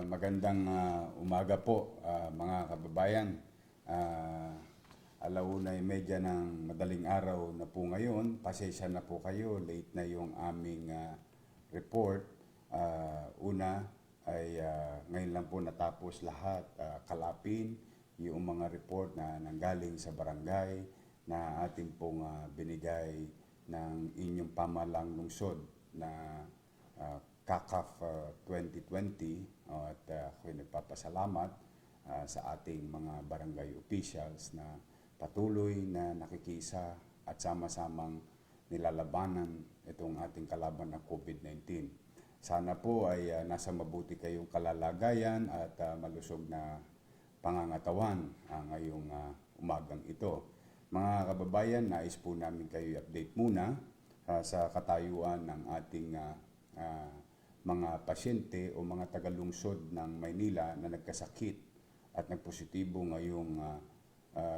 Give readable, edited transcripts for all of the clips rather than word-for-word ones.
Magandang umaga po mga kababayan. Ah, Alauna ay medya ng madaling araw na po ngayon. Pasensya na po kayo, late na yung aming report. Una ay ngayon lang po natapos lahat, kalapin yung mga report na nanggaling sa barangay na ating pong binigay ng inyong pamalang lungsod na CACAF 2020 at ako'y nagpapasalamat sa ating mga barangay officials na patuloy na nakikisa at sama-samang nilalabanan itong ating kalaban na COVID-19. Sana po ay nasa mabuti kayong kalalagayan at malusog na pangangatawan ngayong umagang ito. Mga kababayan, nais po namin kayo i-update muna sa katayuan ng ating mga pasyente o mga tagalungsod ng Maynila na nagkasakit at nagpositibo ngayong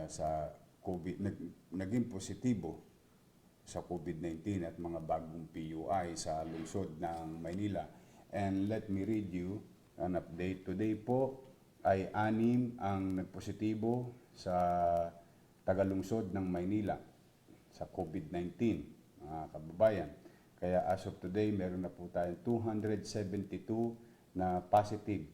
sa COVID, naging positibo sa COVID-19 at mga bagong PUI sa lungsod ng Maynila. And let me read you an update. Today po ay 6 ang nagpositibo sa tagalungsod ng Maynila sa COVID-19, mga kababayan. Kaya as of today, meron na po tayong 272 na positive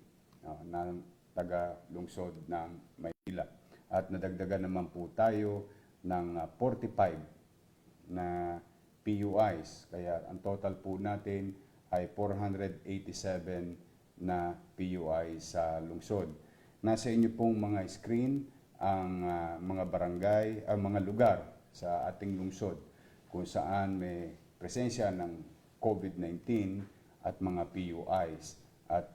na taga-lungsod ng Maynila. At nadagdagan naman po tayo ng 45 na PUIs. Kaya ang total po natin ay 487 na PUI sa lungsod. Nasa inyo pong mga screen ang mga barangay, ang mga lugar sa ating lungsod kung saan may presensya ng COVID-19 at mga PUIs. At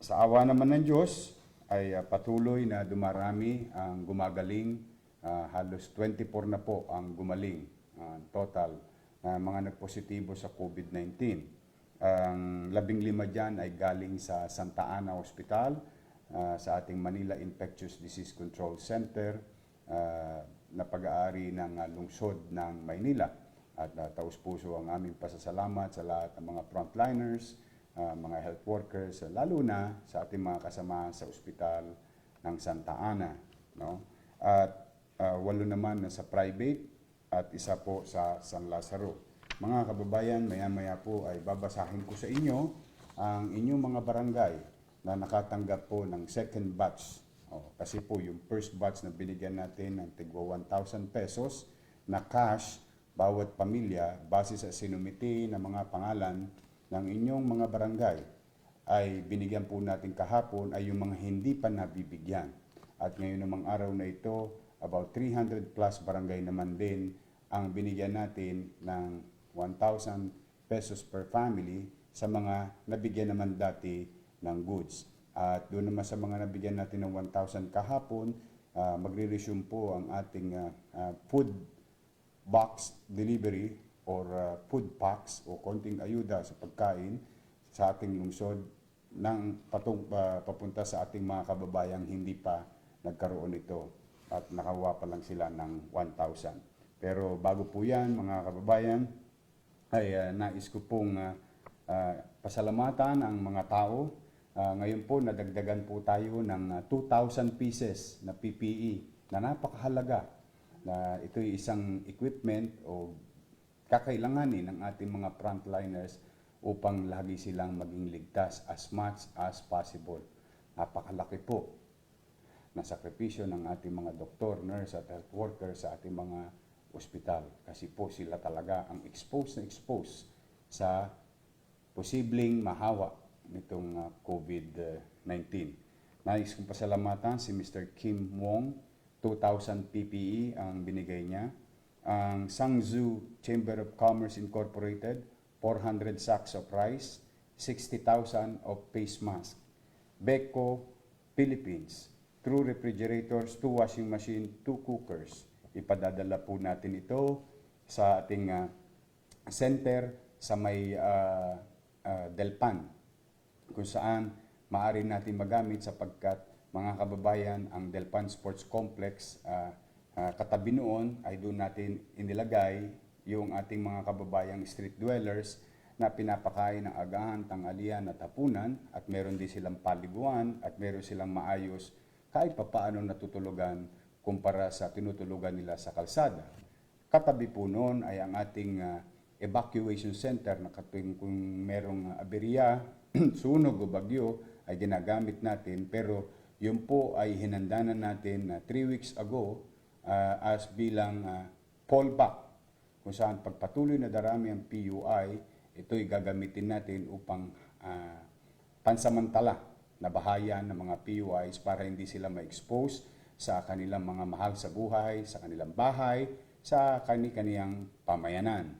sa awa naman ng Diyos ay patuloy na dumarami ang gumagaling. Halos 24 na po ang gumaling total na mga nagpositibo sa COVID-19. Ang 15 dyan ay galing sa Santa Ana Hospital, sa ating Manila Infectious Disease Control Center na pag-aari ng lungsod ng Maynila. At taus-puso ang aming pasasalamat sa lahat ng mga frontliners, mga health workers, lalo na sa ating mga kasamahan sa ospital ng Santa Ana. No? At 8 naman na sa private at 1 po sa San Lazaro. Mga kababayan, maya-maya po ay babasahin ko sa inyo ang inyong mga barangay na nakatanggap po ng second batch. Kasi po yung first batch na binigyan natin ng tigwa 1,000 pesos na cash bawat pamilya base sa sinumiti na mga pangalan ng inyong mga barangay ay binigyan po natin kahapon ay yung mga hindi pa nabibigyan. At ngayon namang araw na ito, about 300 plus barangay naman din ang binigyan natin ng 1,000 pesos per family sa mga nabigyan naman dati ng goods. At doon naman sa mga nabigyan natin ng 1,000 kahapon, magre-resume po ang ating food box delivery or food packs o konting ayuda sa pagkain sa ating lungsod ng papunta sa ating mga kababayang hindi pa nagkaroon ito at nakawa pa lang sila ng 1,000. Pero bago po yan mga kababayan ay nais ko pong pasalamatan ang mga tao. Ngayon po nadagdagan po tayo ng 2,000 pieces na PPE na napakahalaga. Na ito'y isang equipment o kakailanganin ng ating mga frontliners upang lagi silang maging ligtas as much as possible. Napakalaki po na sakripisyo ng ating mga doktor, nurse at health workers sa ating mga ospital. Kasi po sila talaga ang exposed sa posibleng mahawa nitong COVID-19. Nais kong pasalamatan si Mr. Kim Wong. 2,000 PPE ang binigay niya. Ang Sangzhou Chamber of Commerce Incorporated, 400 sacks of rice, 60,000 of face mask. Beko Philippines, 2 refrigerators, 2 washing machine, 2 cookers. Ipadadala po natin ito sa ating center sa may Delpan, kung saan maaari natin magamit sapagkat mga kababayan, ang Delpan Sports Complex, katabi noon ay doon natin inilagay yung ating mga kababayang street dwellers na pinapakain ng agahan, tanghalian at hapunan, at meron din silang paliguan at meron silang maayos kahit papaano natutulugan kumpara sa tinutulugan nila sa kalsada. Katabi po noon ay ang ating evacuation center na katuwing kung merong aberya, sunog o bagyo ay ginagamit natin, pero yun po ay hinandanan natin 3 weeks ago as bilang fallback, kung saan pagpatuloy na darami ang PUI, ito'y gagamitin natin upang pansamantala na bahayan ng mga PUIs para hindi sila ma-expose sa kanilang mga mahal sa buhay, sa kanilang bahay, sa kani-kaniyang pamayanan.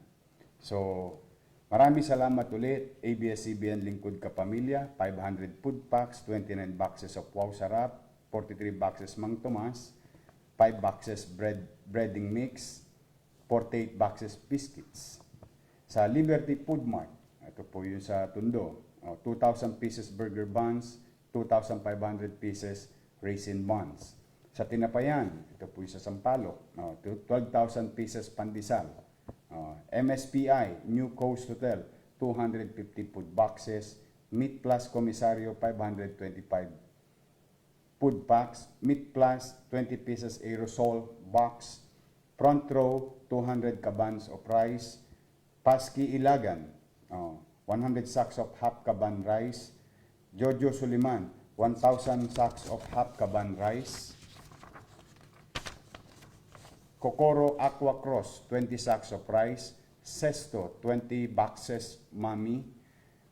So, maraming salamat ulit, ABS-CBN Lingkod Kapamilya, 500 food packs, 29 boxes of Wow Sarap, 43 boxes Mang Tomas, 5 boxes breading mix, 48 boxes biscuits. Sa Liberty Food Mart, ito po yung sa Tondo, 2,000 pieces burger buns, 2,500 pieces raisin buns. Sa Tinapayan, ito po yung sa Sampaloc, 12,000 pieces pandesal. MSPI, New Coast Hotel, 250 food boxes. Meat Plus Komisaryo, 525 food packs. Meat Plus, 20 pieces aerosol box. Front Row, 200 cabans of rice. Paski Ilagan, 100 sacks of half caban rice. Jojo Suliman, 1,000 sacks of half caban rice. Kokoro Aqua Cross, 20 sacks of rice. Sesto, 20 boxes Mami.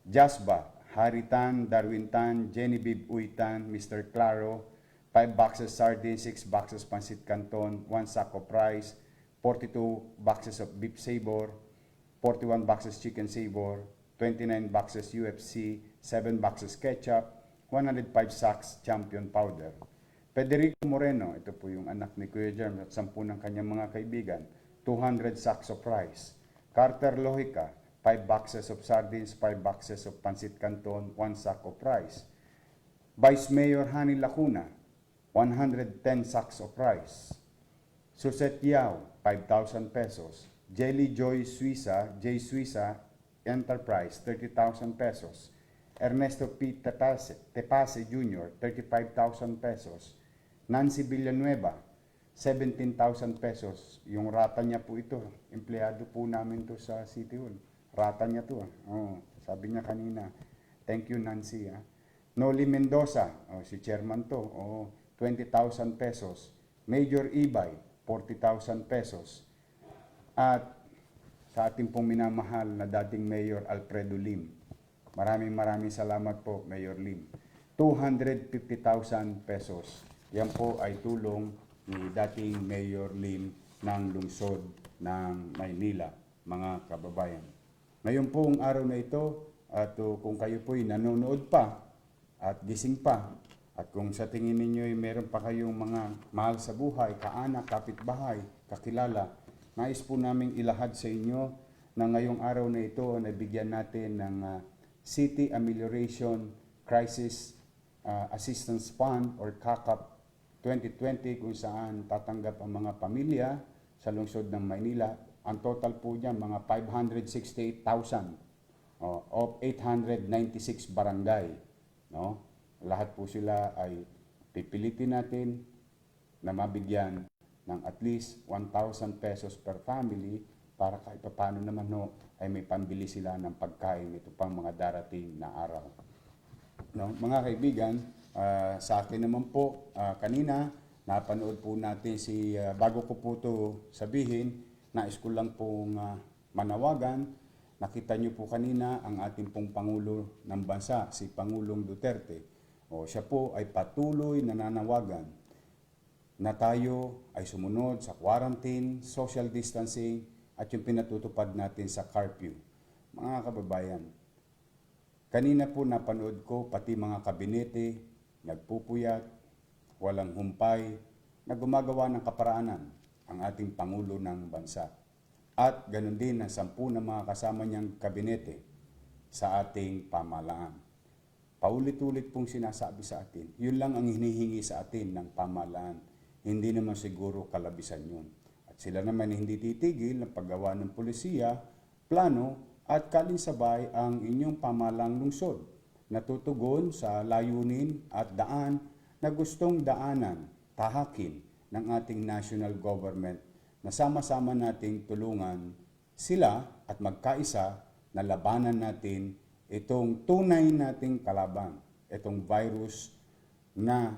Jasba, Haritan, Darwintan, Genevieve Uitan, Mr. Claro, 5 boxes sardines, 6 boxes pancit canton, 1 sack of rice, 42 boxes of beef sabor, 41 boxes chicken sabor, 29 boxes UFC, 7 boxes ketchup, 105 sacks champion powder. Federico Moreno, ito po yung anak ni Kuya Germ at 10 ng kanyang mga kaibigan, 200 sacks of rice. Carter Lohica, 5 boxes of sardines, 5 boxes of pancit canton, 1 sack of rice. Vice Mayor Hani Lacuna, 110 sacks of rice. Suset Yao, 5,000 pesos. Jelly Joy Suiza, J. Suiza Enterprise, 30,000 pesos. Ernesto P. Tepase Jr., 35,000 pesos. Nancy Villanueva, 17,000 pesos. Yung rata niya po ito, empleyado po namin to sa City Hall. Rata niya to. Sabi niya kanina, thank you Nancy. Noli Mendoza, si chairman to, 20,000 pesos. Major Ibay, 40,000 pesos. At sa ating pong minamahal na dating Mayor Alfredo Lim, maraming salamat po Mayor Lim, 250,000 pesos. Yan po ay tulong ni dating Mayor Lim ng lungsod ng Maynila, mga kababayan. Ngayon pong araw na ito, at kung kayo po'y nanonood pa at gising pa, at kung sa tingin ninyo ay meron pa kayong mga mahal sa buhay, kaanak, kapitbahay, kakilala, nais po namin ilahad sa inyo na ngayong araw na ito nabigyan natin ng City Amelioration Crisis Assistance Fund or CACAP 2020, kung saan tatanggap ang mga pamilya sa lungsod ng Maynila. Ang total po niya mga 568,000 of 896 barangay. No? Lahat po sila ay pipilitin natin na mabigyan ng at least 1,000 pesos per family para kahit paano naman ay may pambili sila ng pagkain ito pang mga darating na araw. No? Mga kaibigan, sa akin naman po, kanina, napanood po natin bago ko po ito sabihin, nais ko lang pong manawagan. Nakita niyo po kanina ang ating pong Pangulo ng Bansa, si Pangulong Duterte. Siya po ay patuloy na nanawagan na tayo ay sumunod sa quarantine, social distancing, at yung pinatutupad natin sa curfew. Mga kababayan, kanina po napanood ko pati mga kabinete, nagpupuyat, walang humpay, na gumagawa ng kaparaanan ang ating Pangulo ng Bansa. At ganoon din ang 10 na mga kasama niyang kabinete sa ating pamahalaan. Paulit-ulit pong sinasabi sa atin, yun lang ang hinihingi sa atin ng pamahalaan. Hindi naman siguro kalabisan yun. At sila naman hindi titigil ng paggawa ng pulisiya, plano at kalinsabay ang inyong pamahalang lungsod na tutugon sa layunin at daan na gustong daanan, tahakin ng ating national government na sama-sama nating tulungan sila at magkaisa na labanan natin itong tunay nating kalaban, itong virus na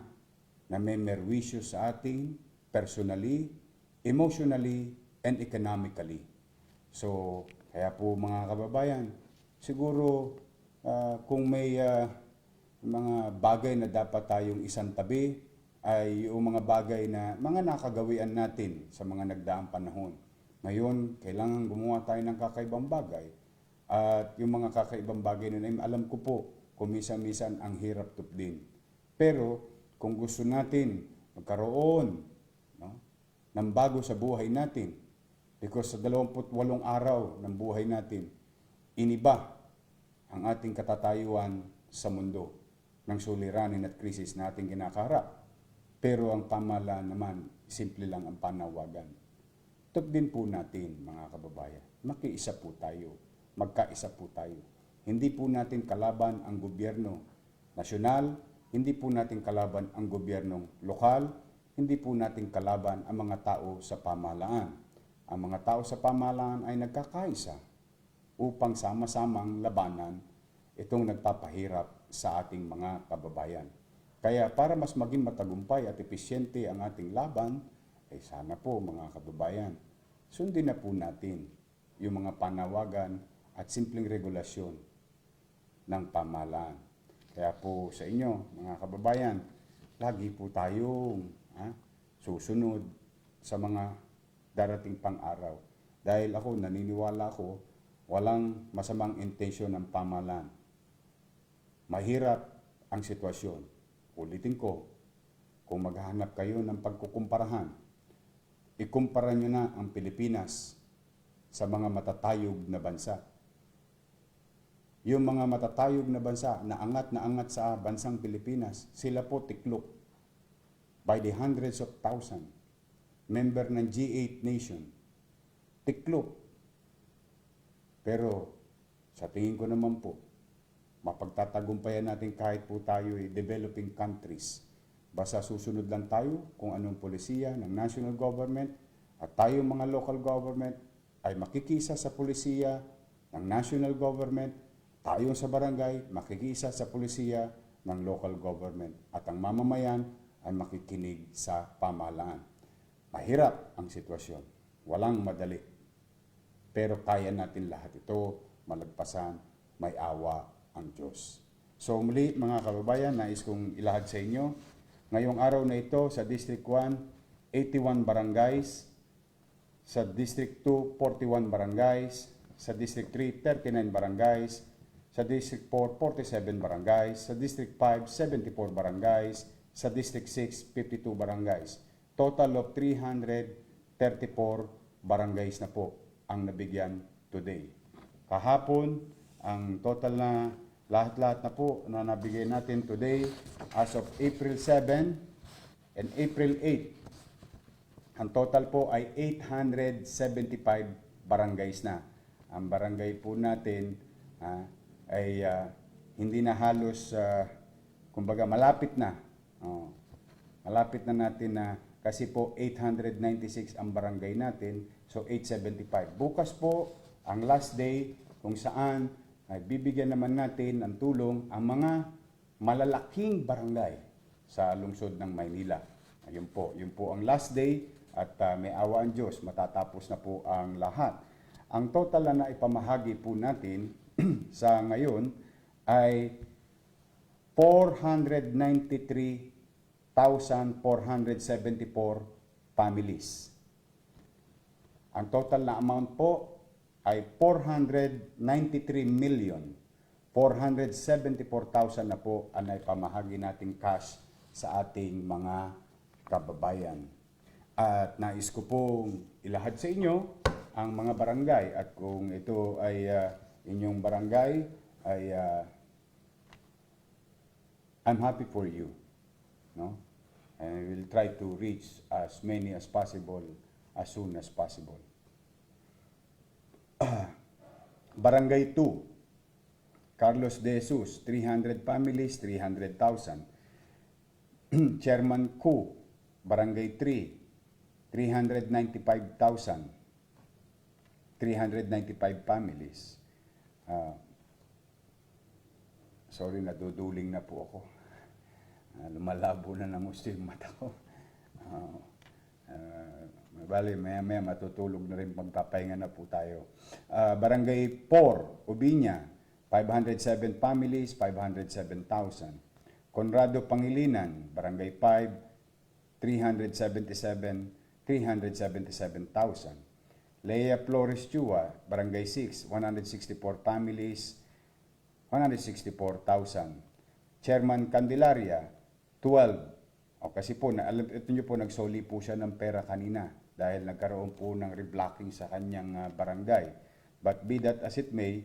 namemerwisyo sa ating personally, emotionally, and economically. So, kaya po mga kababayan, siguro kung may mga bagay na dapat tayong isang tabi, ay yung mga bagay na mga nakagawian natin sa mga nagdaang panahon. Ngayon, kailangan gumawa tayo ng kakaibang bagay. At yung mga kakaibang bagay na yun, alam ko po, kumisa-misan ang hirap tuklin. Pero kung gusto natin magkaroon, no, ng bago sa buhay natin, because sa 28 araw ng buhay natin, iniba ang ating katatayuan sa mundo ng suliranin at krisis na ating kinakaharap. Pero ang pamahalaan naman, simple lang ang panawagan. Tuklin po natin, mga kababayan, makiisa po tayo, magkaisa po tayo. Hindi po natin kalaban ang gobyerno nasyonal, hindi po natin kalaban ang gobyernong lokal, hindi po natin kalaban ang mga tao sa pamahalaan. Ang mga tao sa pamahalaan ay nagkakaisa upang sama-samang labanan itong nagpapahirap sa ating mga kababayan. Kaya para mas maging matagumpay at epesyente ang ating laban, ay sana po mga kababayan, sundin na po natin yung mga panawagan at simpleng regulasyon ng pamahalaan. Kaya po sa inyo, mga kababayan, lagi po tayong susunod sa mga darating pang araw. Dahil ako, naniniwala ko, walang masamang intensyon ng pamahalaan. Mahirap ang sitwasyon. Ulitin ko, kung maghahanap kayo ng pagkukumparahan, ikumpara nyo na ang Pilipinas sa mga matatayog na bansa. Yung mga matatayog na bansa na angat sa bansang Pilipinas, sila po tiklop by the hundreds of thousands, member ng G8 nation, tiklop. Pero sa tingin ko naman po, mapagtatagumpayan natin kahit po tayo ay developing countries. Basta susunod lang tayo kung anong polisiya ng national government at tayo mga local government ay makikisa sa polisiya ng national government, tayo sa barangay makikisa sa polisiya ng local government at ang mamamayan ay makikinig sa pamahalaan. Mahirap ang sitwasyon, walang madali. Pero kaya natin lahat ito malagpasan, may awa ang Diyos. So muli mga kababayan, nais kong ilahad sa inyo, ngayong araw na ito sa District 1, 81 barangays, sa District 2, 41 barangays, sa District 3, 39 barangays, sa District 4, 47 barangays, sa District 5, 74 barangays, sa District 6, 52 barangays. Total of 334 barangays na po ang nabigyan today. Kahapon, ang total na lahat-lahat na po na nabigay natin today as of April 7 and April 8. Ang total po ay 875 barangays na. Ang barangay po natin ay hindi na halos, kumbaga malapit na. Malapit na natin na kasi po 896 ang barangay natin, so 875. Bukas po ang last day kung saan ay bibigyan naman natin ng tulong ang mga malalaking barangay sa lungsod ng Maynila. Yun po ang last day at may awa ang Diyos, matatapos na po ang lahat. Ang total na ipamahagi po natin sa ngayon ay 493,474 families. Ang total na amount po ay 493,474,000 na po ang naipamahagi nating cash sa ating mga kababayan. At nais ko pong ilahad sa inyo ang mga barangay at kung ito ay inyong barangay ay I'm happy for you, no? And I will try to reach as many as possible as soon as possible. Barangay 2, Carlos De Jesus, 300 families, 300,000. Chairman Ku, Barangay 3, 395,000. 395 families. Sorry, naduduling na po ako. Lumalabo na ng gusto yung mata ko. Bali, maya-maya matutulog na rin, magpapahinga na po tayo. Barangay 4, Ubiña, 507 families, 507,000. Conrado Pangilinan, Barangay 5, 377,000. Lea Flores Chua, Barangay 6, 164 families, 164,000. Chairman Candelaria, 12. O kasi po, ito nyo po, nagsoli po siya ng pera kanina dahil nagkaroon po ng reblocking sa kanyang barangay. But be that as it may,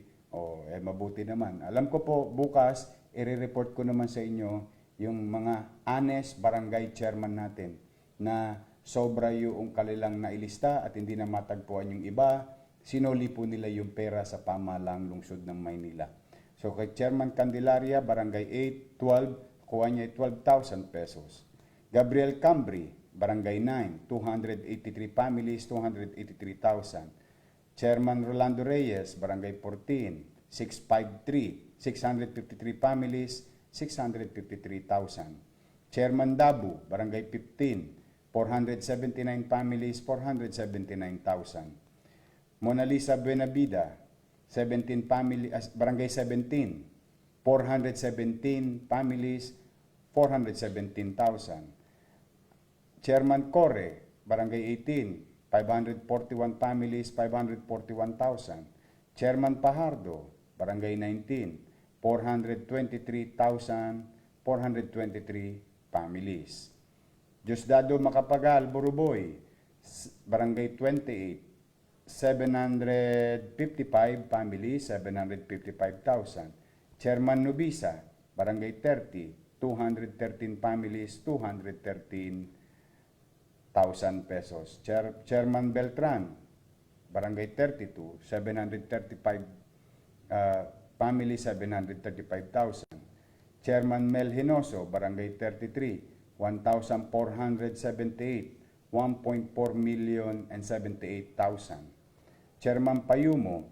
mabuti naman. Alam ko po, bukas, i-report ko naman sa inyo yung mga honest barangay chairman natin na sobra yung kanilang nailista at hindi na matagpuan yung iba, sinoli po nila yung pera sa pamahalang lungsod ng Maynila. So kay Chairman Candelaria, Barangay 8, 12, kuha niya 12,000 pesos. Gabriel Cambri, Barangay 9, 283 families, 283,000. Chairman Rolando Reyes, Barangay 14, 653, 653 families, 653,000. Chairman Dabu, Barangay 15, 479 families, 479,000. Mona Lisa Buenavida, 17 family, Barangay 17, 417 families, 417,000. Chairman Corre, Barangay 18, 541 families, 541,000. Chairman Pajardo, Barangay 19, 423,423 families. Diosdado Macapagal, Buruboy, Barangay 28, 755 families, 755,000. Chairman Nubisa, Barangay 30, 213 families, 213,000 pesos. Chairman Beltran, Barangay 32, 735 families, 735,000. Chairman Mel Hinoso, Barangay 33, 1,478, 1.4 million and 78,000. Chairman Payumo,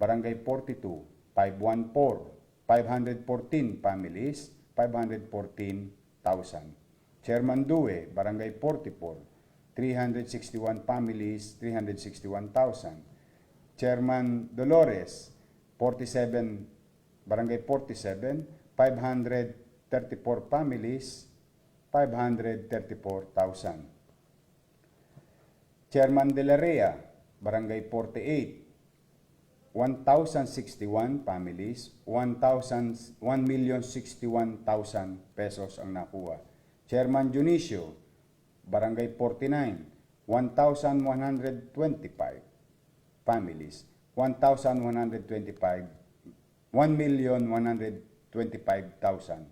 Barangay 42, 514, 514 families, 514,000. Chairman Due, Barangay 44, 361 families, 361,000. Chairman Dolores, 47, Barangay 47, 534 families, 534,000. Chairman De La Rea, Barangay 48, 1,061 families, 1,061,000 pesos ang nakuha. Chairman Junicio, Barangay 49, 1,125 families, 1,125, 1,125,000.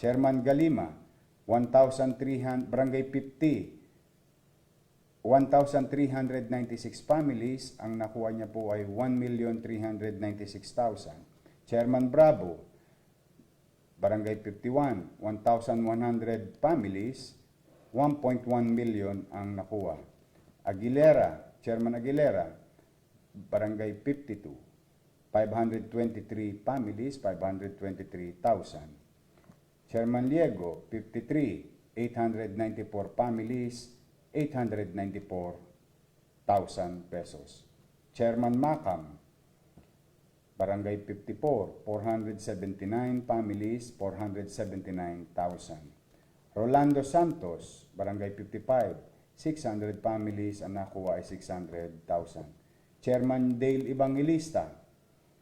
Chairman Galima, 1,300, Barangay 50, 1,396 families, ang nakuha niya po ay 1,396,000. Chairman Bravo, Barangay 51, 1,100 families, 1.1 million ang nakuha. Aguilera, Chairman Aguilera, Barangay 52, 523 families, 523,000. Chairman Liego, 53, 894 families, 894,000 pesos. Chairman Macam, Barangay 54, 479 families, 479,000. Rolando Santos, Barangay 55, 600 families, ang nakuha ay 600,000. Chairman Dale Evangelista,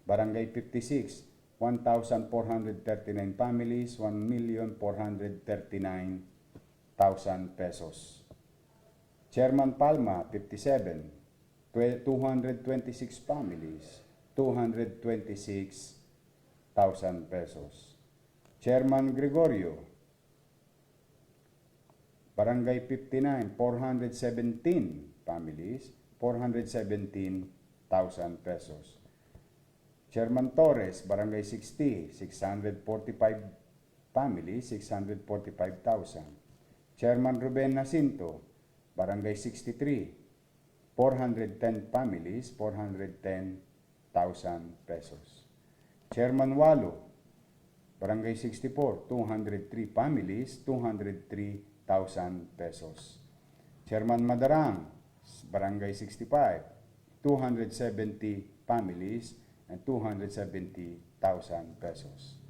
Barangay 56, 1,439 families, 1,439,000 pesos. Chairman Palma, 57, 226 families, 226,000 pesos. Chairman Gregorio, Barangay 59, 417 families, 417,000 pesos. Chairman Torres, Barangay 60, 645 families, 645,000. Chairman Ruben Jacinto, Barangay 63, 410 families, 410,000 pesos. Chairman Walo, Barangay 64, 203 families, 203,000 pesos. Chairman Madarang, Barangay 65, 270 families and 270,000 pesos.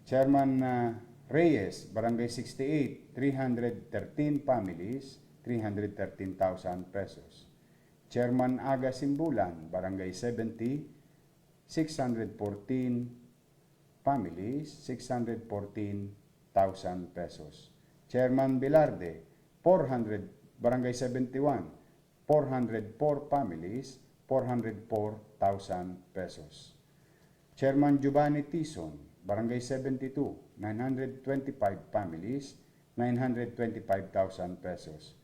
Chairman Reyes, Barangay 68, 313 families, 313,000 pesos. Chairman Aga Simbulan, Barangay 70, 614 families, 614,000 pesos. Chairman Bilarde, 400, Barangay 71, 404 families, 404,000 pesos. Chairman Giovanni Tison, Barangay 72, 925 families, 925,000 pesos.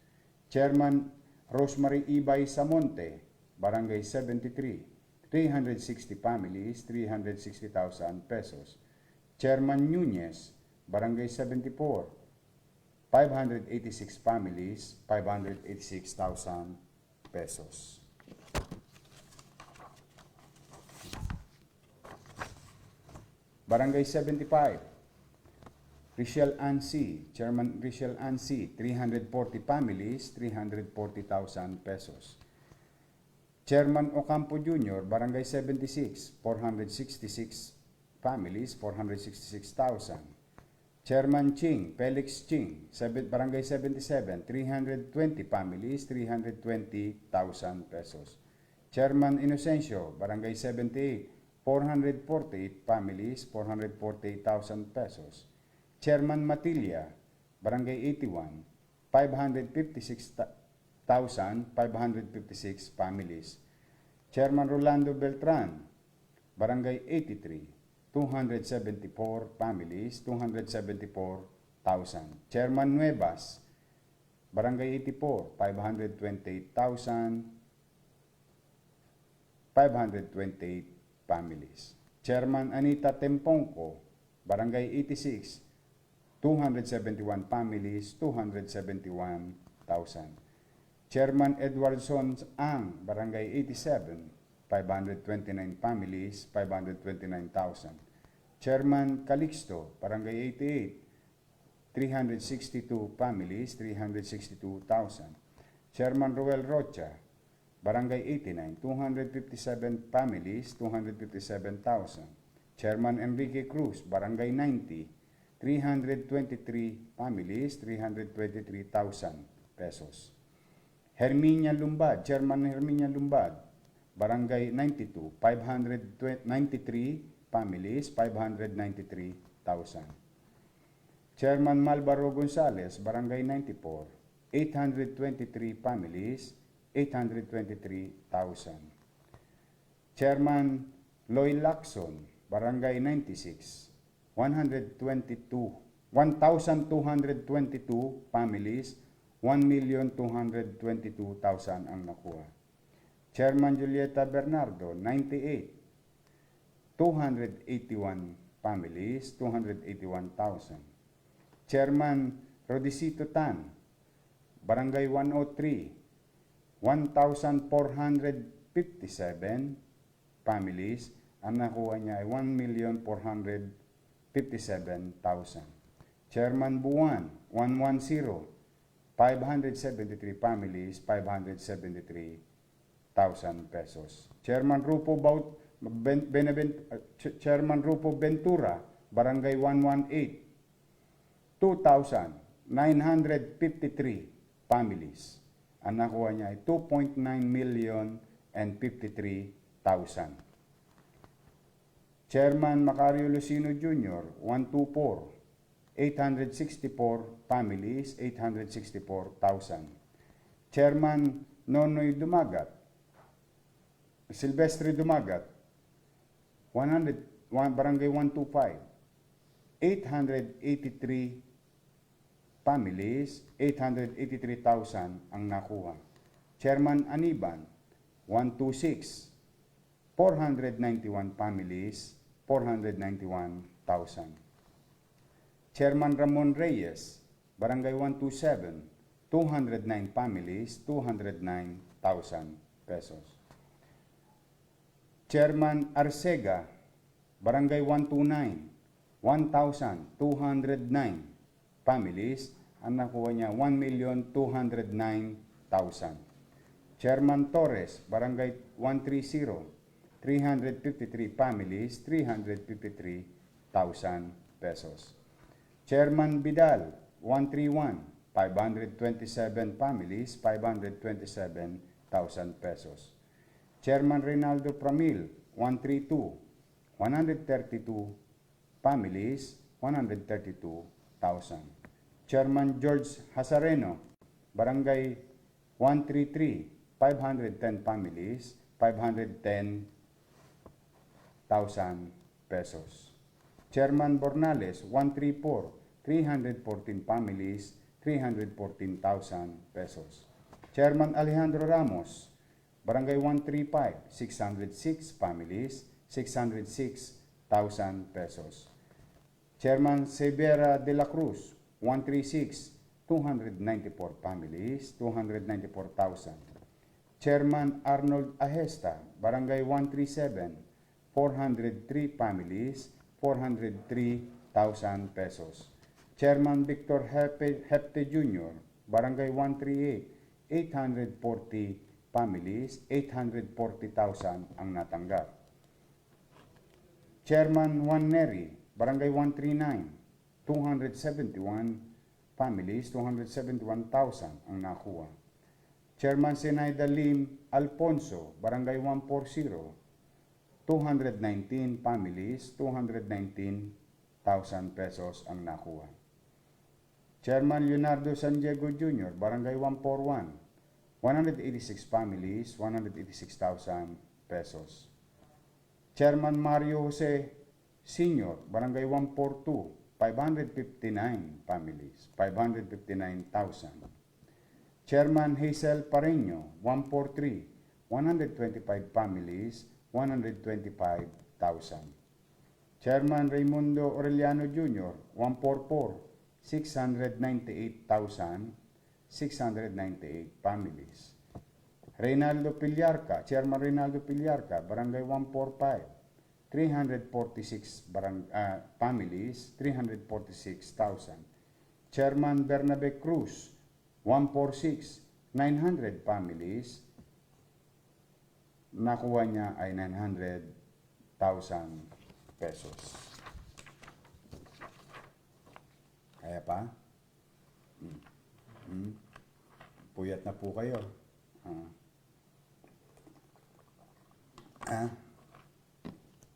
Chairman Rosemary Ibay Samonte, Barangay 73, 360 families, 360,000 pesos. Chairman Nunez, Barangay 74, 586 families, 586,000 pesos. Barangay 75, Richelle Ansi, Chairman Richelle Ansi, 340 families, 340,000 pesos. Chairman Ocampo Jr., Barangay 76, 466 families, 466,000. Chairman Ching, Felix Ching, Barangay 77, 320 families, 320,000 pesos. Chairman Inocencio, Barangay 78, 448 families, 448,000 pesos. Chairman Matilla, Barangay 81, 556,556 families. Chairman Rolando Beltran, Barangay 83, 274 families, 274,000. Chairman Nuevas, Barangay 84, 528,528 families. Chairman Anita Tempongco, Barangay 86, 271 families, 271,000. Chairman Edwardson Ang, Barangay 87, 529 families, 529,000. Chairman Calixto, Barangay 88, 362 families, 362,000. Chairman Roel Rocha, Barangay 89, 257 families, 257,000. Chairman Enrique Cruz, Barangay 90, 323 families, 323,000 pesos. Herminia Lumbad, Chairman Herminia Lumbad, Barangay 92, 593 families, 593,000. Chairman Malbaro Gonzales, Barangay 94, 823 families, 823,000. Chairman Loy Lacson, Barangay 96, 1,222 families, 1,222,000 ang nakuha. Chairman Julieta Bernardo, 98, 281 families, 281,000. Chairman Rodicito Tan, Barangay 103, 1,457 families, ang nakuha niya ay 1,457,000. Chairman Buwan, 110, 573 families, 573,000 pesos. Chairman Rupo Chairman Rupo Ventura, Barangay 118, 2,953 families. Ang nakuha niya ay 2.9,053,000. Chairman Macario Lucino Jr., 124, 864 families, 864,000. Chairman Nonoy Dumagat, Silvestre Dumagat, Barangay 125, 883 families, 883,000 ang nakuha. Chairman Aniban, 126, 491 families, 491,000. Chairman Ramon Reyes, Barangay 127, 209 families, 209,000 pesos. Chairman Arcega, Barangay 129, 1,209 families, ang nakuha niya 1,209,000. Chairman Torres, Barangay 130, 353 families, 353,000 pesos. Chairman Vidal, 131, 527 families, 527,000 pesos. Chairman Reynaldo Pramil, 132, 132 families, 132,000. Chairman George Hasareno, Barangay 133, 510 families, 510,000 pesos. Chairman Bornales, 134, 314 families, 314,000 pesos. Chairman Alejandro Ramos, Barangay 135, 606 families, 606,000 pesos. Chairman Severa de la Cruz, 136, 294 families, 294,000. Chairman Arnold Ahesta, Barangay 137, 403 families, 403,000 pesos. Chairman Victor Hepte Jr., Barangay 138, 840 families, 840,000 ang natanggap. Chairman Juan Neri, Barangay 139, 271 families, 271,000 ang nakuha. Chairman Zenaida Lim Alfonso, Barangay 140, 219 families, 219,000 pesos ang nakuha. Chairman Leonardo San Diego Jr., Barangay 141, 186 families, 186,000 pesos. Chairman Mario Jose Sr., Barangay 142, 559 families, 559,000. Chairman Hazel Pareño, 143, 125 families, 125,000. Chairman Raimundo Aureliano Jr., 144, 698,000, 698 families. Reynaldo Pillarca, Chairman Reynaldo Pillarca, Barangay 145, 346 families, 346,000. Chairman Bernabe Cruz, 146, 900 families, nakuha niya ay 900,000 pesos. Kaya pa? Puyat na po kayo.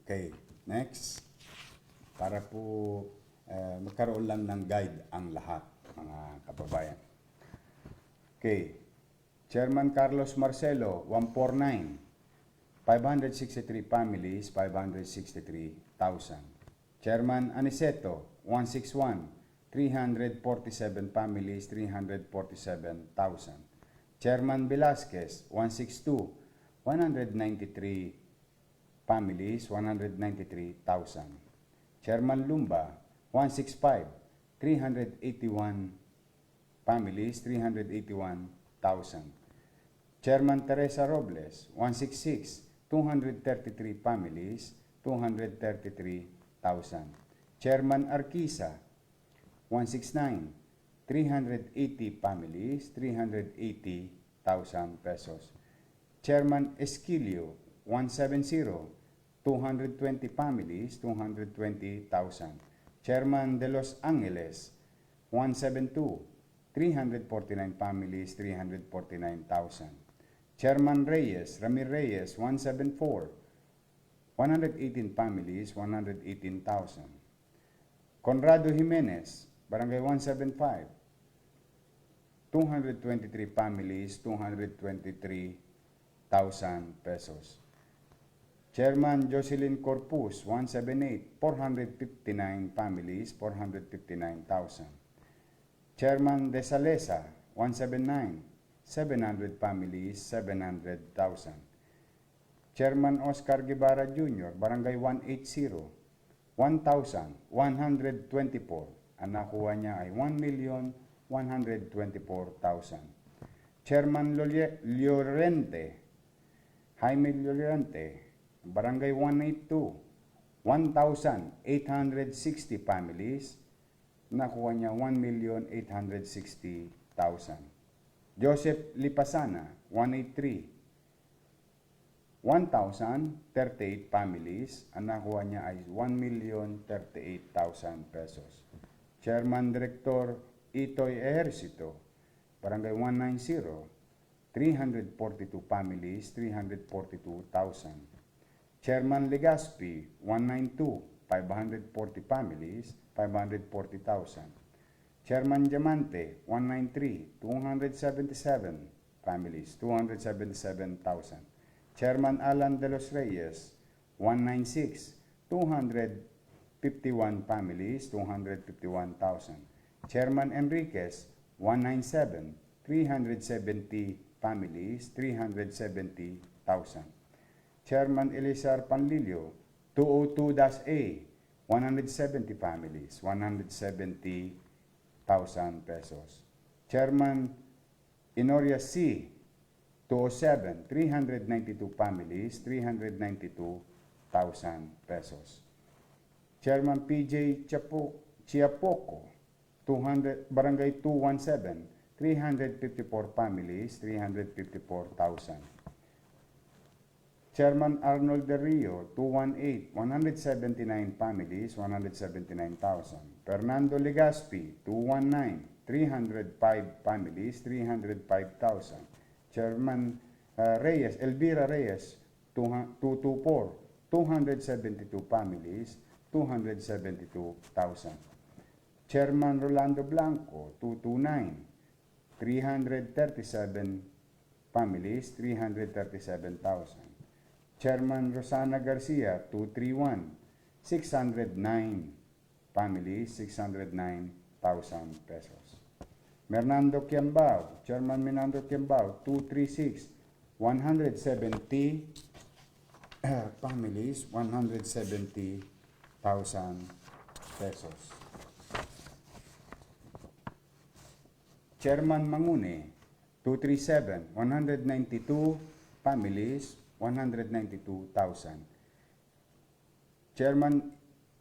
Okay, next. Para po magkaroon lang ng guide ang lahat, mga kababayan. Okay. Chairman Carlos Marcelo, 149, 563 families, 563,000. Chairman Aniceto, 161, 347 families, 347,000. Chairman Velasquez, 162, 193 families, 193,000. Chairman Lumba, 165, 381 families, 381,000. Chairman Teresa Robles, 166, 233 families, 233,000. Chairman Arquisa, 169, 380 families, 380,000 pesos. Chairman Esquilio, 170, 220 families, 220,000. Chairman de Los Angeles, 172, 349 families, 349,000. Chairman Reyes, Ramir Reyes, 174, 118 families, 118,000. Conrado Jimenez, Barangay 175, 223 families, 223,000 pesos. Chairman Jocelyn Corpus, 178, 459 families, 459,000. Chairman De Salesa, 179, 700 families, 700,000. Chairman Oscar Guevara Jr., Barangay 180, 1,124. Ang nakuha niya ay 1,124,000. Chairman Llorente, Jaime Llorente, Barangay 182, 1,860 families. Nakuha niya 1,860,000. Joseph Lipasana, 183, 1,038 families. Ang nakuha niya ay 1,038,000 pesos. Chairman Director Itoy Ejercito, Barangay 190, 342 families, 342,000. Chairman Legazpi, 192, 540 families, 540,000. Chairman Diamante, 193, 277 families, 277,000. Chairman Alan de los Reyes, 196, 251 families, 251,000. Chairman Enriquez, 197, 370 families, 370,000. Chairman Elizar Panlilio, 202-A, 170 families, 170,000 pesos. Chairman Inoria C, 207, 392 families, 392,000 pesos. Chairman PJ Chiapoco, Barangay 217, 354 families, 354,000. Chairman Arnold De Rio, 218, 179 families, 179,000. Fernando Legazpi, 219, 305 families, 305,000. Chairman Elvira Reyes, 224, 272 families, 272,000. Chairman Rolando Blanco, 229, 337 families, 337,000. Chairman Rosana Garcia, 231, 609 families, 609,000 pesos. Chairman Menando Quiambao, 236, 170 families, 170,000 pesos. Chairman Mangune, 237, 192 families, 192,000. Chairman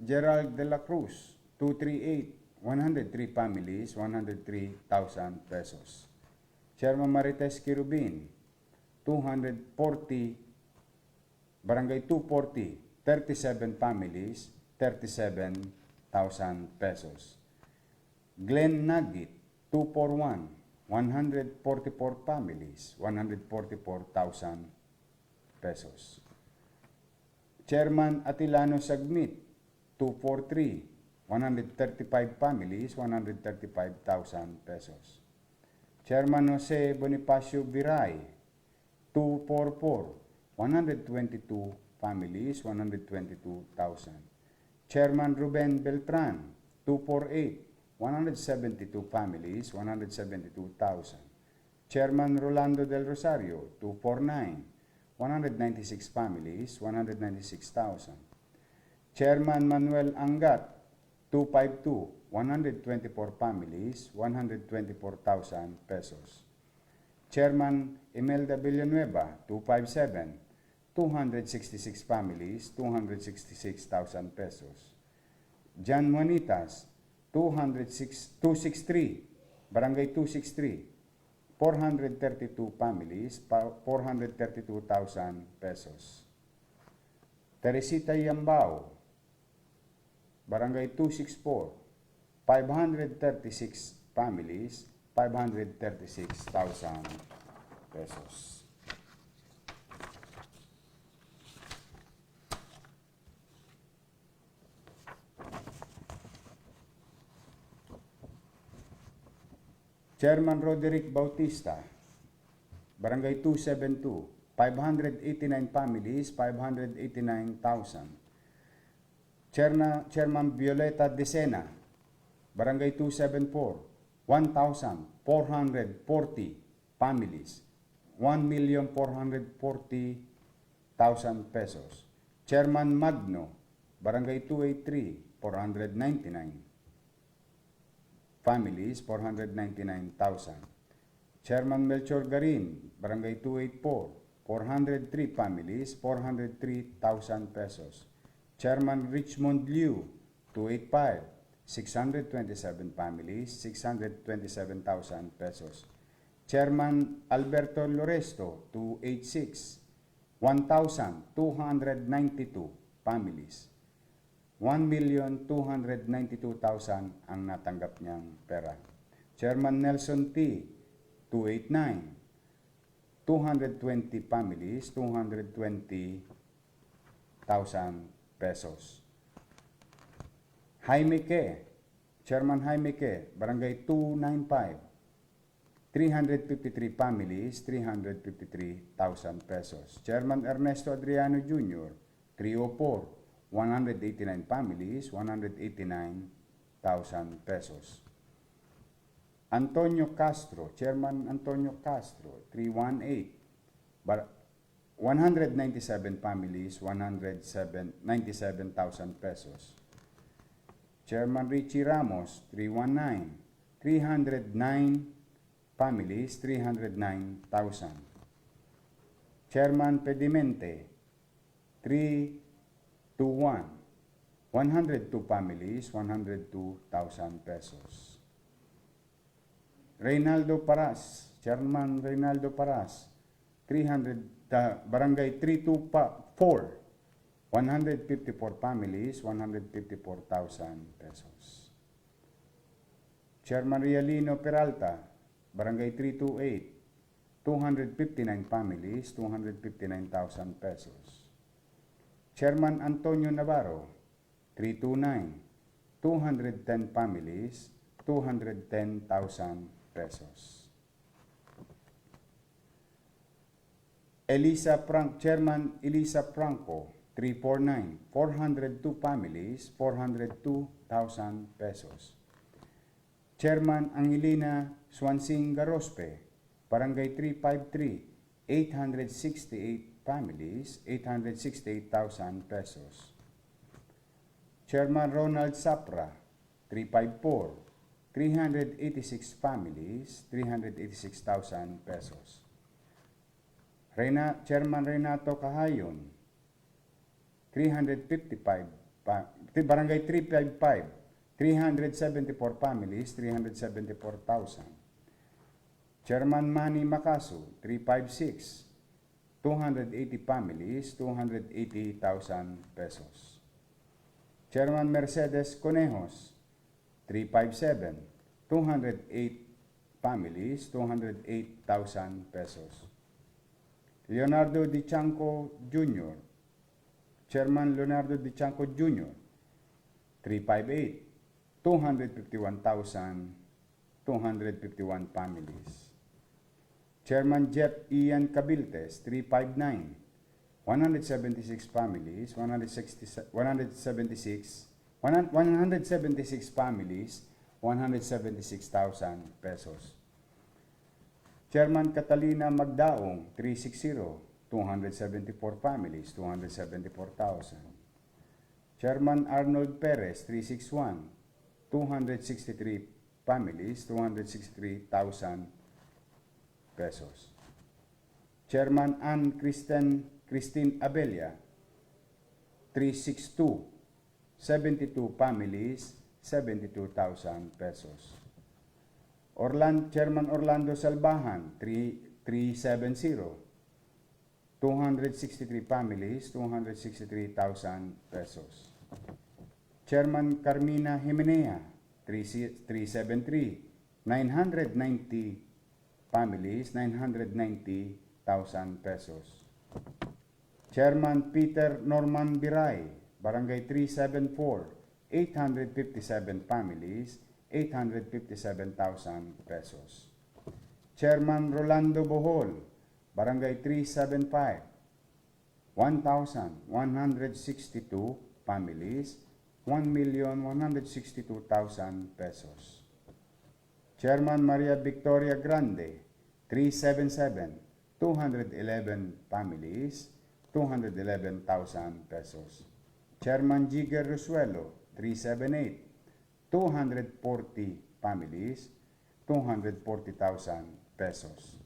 Gerald de la Cruz, 238, 103 families, 103,000 pesos. Chairman Marites Quirubin, 240, Barangay 240, 37 families, 37,000 pesos. Glenn Nagit, 241, 144 families, 144,000 pesos. Chairman Atilano Sagmit, 243, 135 families, 135,000 pesos. Chairman Jose Bonifacio Viray, 244, 122 families, 122,000. Chairman Ruben Beltran, 248, 172 families, 172,000. Chairman Rolando Del Rosario, 249, 196 families, 196,000. Chairman Manuel Angat, 252, 124 families, 124,000 pesos. Chairman Imelda Villanueva, 257, 266 families, 266,000 pesos. Jan Juanitas, 263, Barangay 263, 432 families, 432,000 pesos. Teresita Yambao, Barangay 264, 536 families, 536,000 pesos. Chairman Roderick Bautista, Barangay 272, 589 families, 589,000. Chairman Violeta Decena, Barangay 274, 1,440 families, 1,440,000 pesos. Chairman Magno, Barangay 283, 499. Families, 499,000. Chairman Melchor Garin, Barangay 284, 403 families, 403,000 pesos. Chairman Richmond Liu, 285, 627 families, 627,000 pesos. Chairman Alberto Loresto, 286, 1,292 families. 1,292,000 ang natanggap niyang pera. Chairman Nelson T, 289, 220 families, 220,000 pesos. Jaime Ke, Chairman Jaime Ke, Barangay 295, 353 families, 353,000 pesos. Chairman Ernesto Adriano Jr., 304, 189 families, 189,000 pesos. Antonio Castro, Chairman Antonio Castro, 318, 197 families, 197,000 pesos. Chairman Richie Ramos, 319, 309 families, 309,000. Chairman Pedimente, 321, 102 families, 102,000 pesos. Reynaldo Paras, Chairman Reynaldo Paras, 300, Barangay 324, 154 families, 154,000 pesos. Chairman Rialino Peralta, Barangay 328, 259 families, 259,000 pesos. Chairman Antonio Navarro, 329, 210 families, 210,000 pesos. Chairman Elisa Franco, 349, 402 families, 402,000 pesos. Chairman Angelina Swansing Garospe, Barangay 353, 868 families, 868,000 pesos. Chairman Ronald Sapra, 354, 386 families, 386,000 pesos. Chairman Renato Cahayon, 355, Barangay 355, 374 families, 374,000. Chairman Manny Macaso, 356, 280 families, 280,000 pesos. Chairman Mercedes Conejos, 357, 208 families, 208,000 pesos. Leonardo Di Chanco Jr., Chairman Leonardo Di Chanco Jr., 358, 251,251 families. Chairman Jeff Ian Cabiltes, 359, 176 families, 176 families, 176,000 pesos. Chairman Catalina Magdaong, 360, 274 families, 274,000. Chairman Arnold Perez, 361, 263 families, 263,000 pesos. Chairman Ann Christine Abella, 362, 72 families, 72,000 pesos. Chairman Orlando Salbahan, 370, 263 families, 263,000 pesos. Chairman Carmina Jimenea, 373, 990 families, 990,000 pesos. Chairman Peter Norman Biray, Barangay 374, 857 families, 857,000 pesos. Chairman Rolando Bohol, Barangay 375, 1,162 families, 1,162,000 pesos. Chairman Maria Victoria Grande, 377, 211 families, 211,000 pesos. Chairman Jigger Resuelo, 378, 240 families, 240,000 pesos.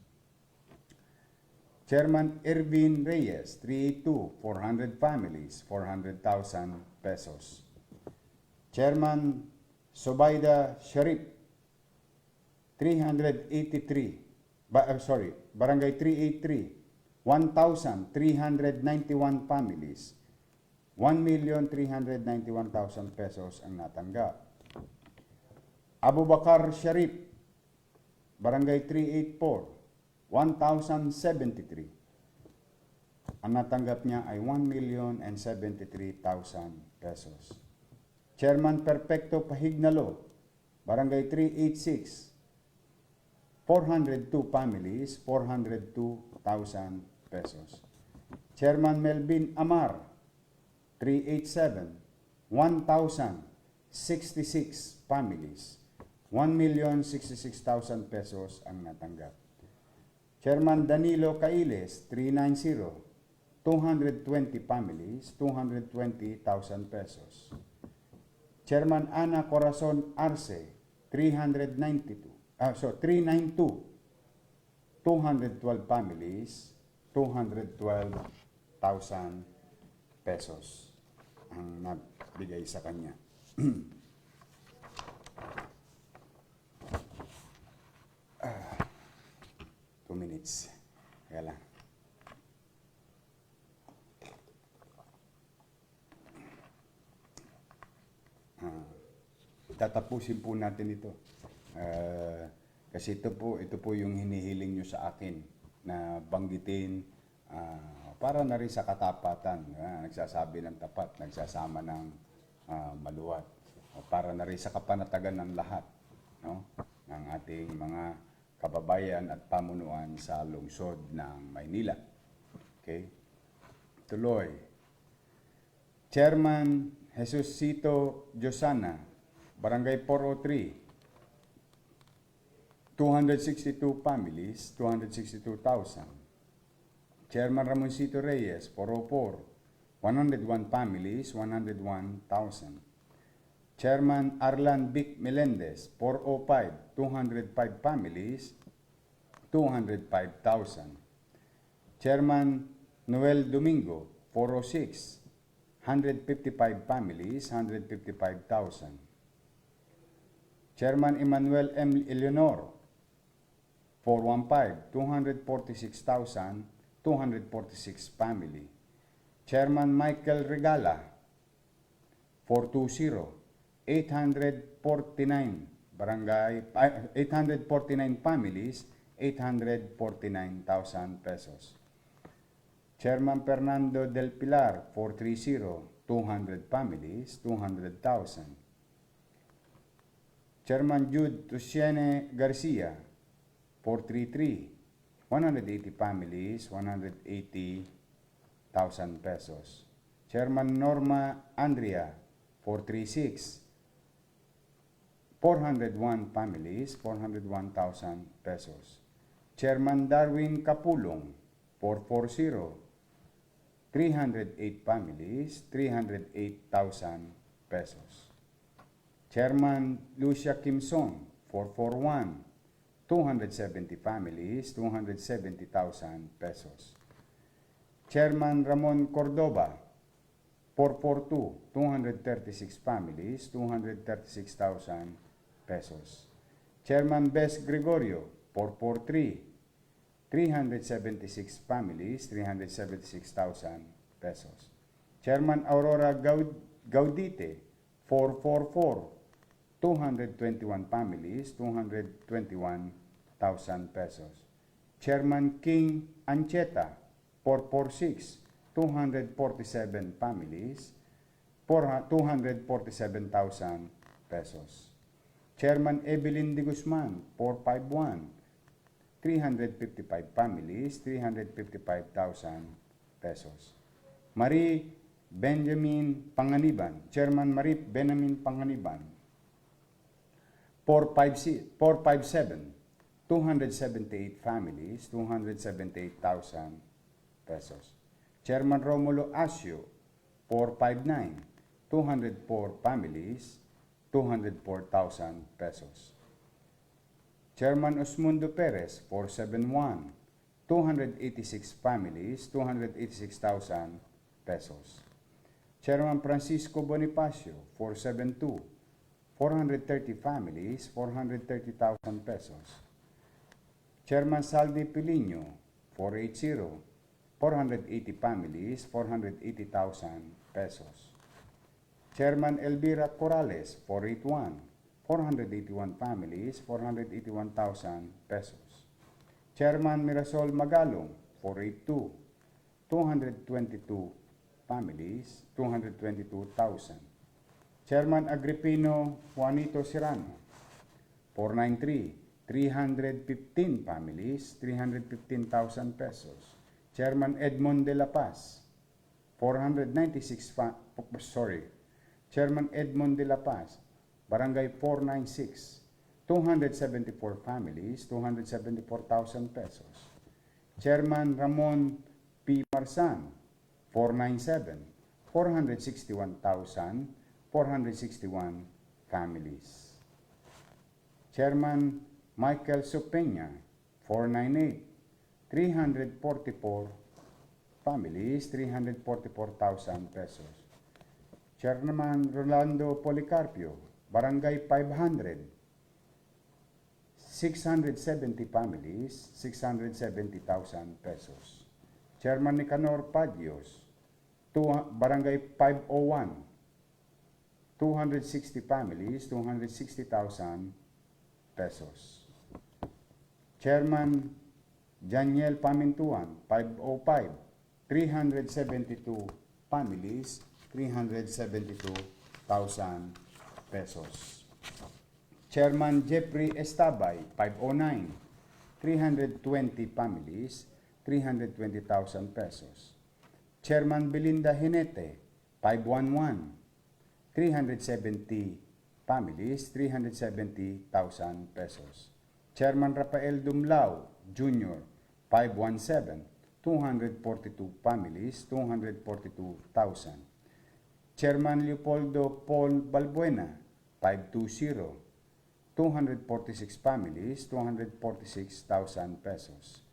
Chairman Ervin Reyes, 382, 400 families, 400,000 pesos. Chairman Sobaida Sharif, 383, Barangay 383, 1,391 families, 1,391,000 pesos ang natanggap. Abu Bakar Sharif, Barangay 384, 1,073. Ang natanggap niya ay 1,073,000 pesos. Chairman Perfecto Pahignalo, Barangay 386, 402 families, 402,000 pesos. Chairman Melvin Amar, 387, 1,066 families, 1,066,000 pesos ang natanggap. Chairman Danilo Cailes, 390, 220 families, 220,000 pesos. Chairman Ana Corazon Arce, 392, 212 families, 212,000 pesos ang nagbigay sa kanya. 2 minutes. Kaya lang. Tatapusin po natin ito. Kasi ito po yung hinihiling nyo sa akin na banggitin para na rin sa katapatan. Nagsasabi ng tapat, nagsasama ng maluwat. Para na rin sa kapanatagan ng lahat, no? Ng ating mga kababayan at pamunuan sa lungsod ng Maynila. Okay? Tuloy. Chairman Jesus Cito Josana, Barangay 403, 262 families, 262,000. Chairman Ramoncito Reyes, 404, 101 families, 101,000. Chairman Arlan Vic Melendez, 405, 205 families, 205,000. Chairman Noel Domingo, 406, 155 families, 155,000. Chairman Emmanuel M. Eleanor, 415, 246,246 family. Chairman Michael Regala, 420, 849 families, 849,000 pesos. Chairman Fernando Del Pilar, 430, 200 families, 200,000. Chairman Jude Tusiene Garcia, 433, 180 families, 180,000 pesos. Chairman Norma Andrea, 436, 401 families, 401,000 pesos. Chairman Darwin Capulong, 440, 308 families, 308,000 pesos. Chairman Lucia Kimson, 441, 270 families, 270,000 pesos. Chairman Ramon Cordoba, 442, 236 families, 236,000 pesos. Chairman Bes Gregorio, 443, 376 families, 376,000 pesos. Chairman Aurora Gaudite, 444, 221 families, 221,000 pesos. Chairman King Ancheta, 446, 247 families, 247,000 pesos. Chairman Evelyn de Guzman, 451, 355 families, 355,000 pesos. Marie Benjamin Panganiban, Chairman Marie Benjamin Panganiban, 457, 278 families, 278,000 pesos. Chairman Romulo Asio, 459, 204 families, 204,000 pesos. Chairman Osmundo Perez, 471, 286 families, 286,000 pesos. Chairman Francisco Bonifacio, 472, 430 families, 430,000 pesos. Chairman Saldi Pilino, 480, 480 families, 480,000 pesos. Chairman Elvira Corrales, 481, 481 families, 481,000 pesos. Chairman Mirasol Magalong, 482, 222 families, 222,000. Chairman Agripino Juanito Serrano, 493, 315 families, 315,000 pesos. Chairman Edmond de la Paz, 496 Chairman Edmond de la Paz, Barangay 496, 274 families, 274,000 pesos. Chairman Ramon P. Marsan, 497, 461,461 families. Chairman Michael Sopeña, 498, 344 families, 344,000 pesos. Chairman Rolando Policarpio, Barangay 500, 670 families, 670,000 pesos. Chairman Nicanor Padios, Barangay 501, 260 families, 260,000 pesos. Chairman Janiel Pamintuan, 505, 372 families, 372,000 pesos. Chairman Jeffrey Estabay, 509, 320 families, 320,000 pesos. Chairman Belinda Hinete, 511, 370 families, 370,000 pesos. Chairman Rafael Dumlao Jr., 517, 242 families, 242,000. Chairman Leopoldo Paul Balbuena, 520, 246 families, 246,000 pesos.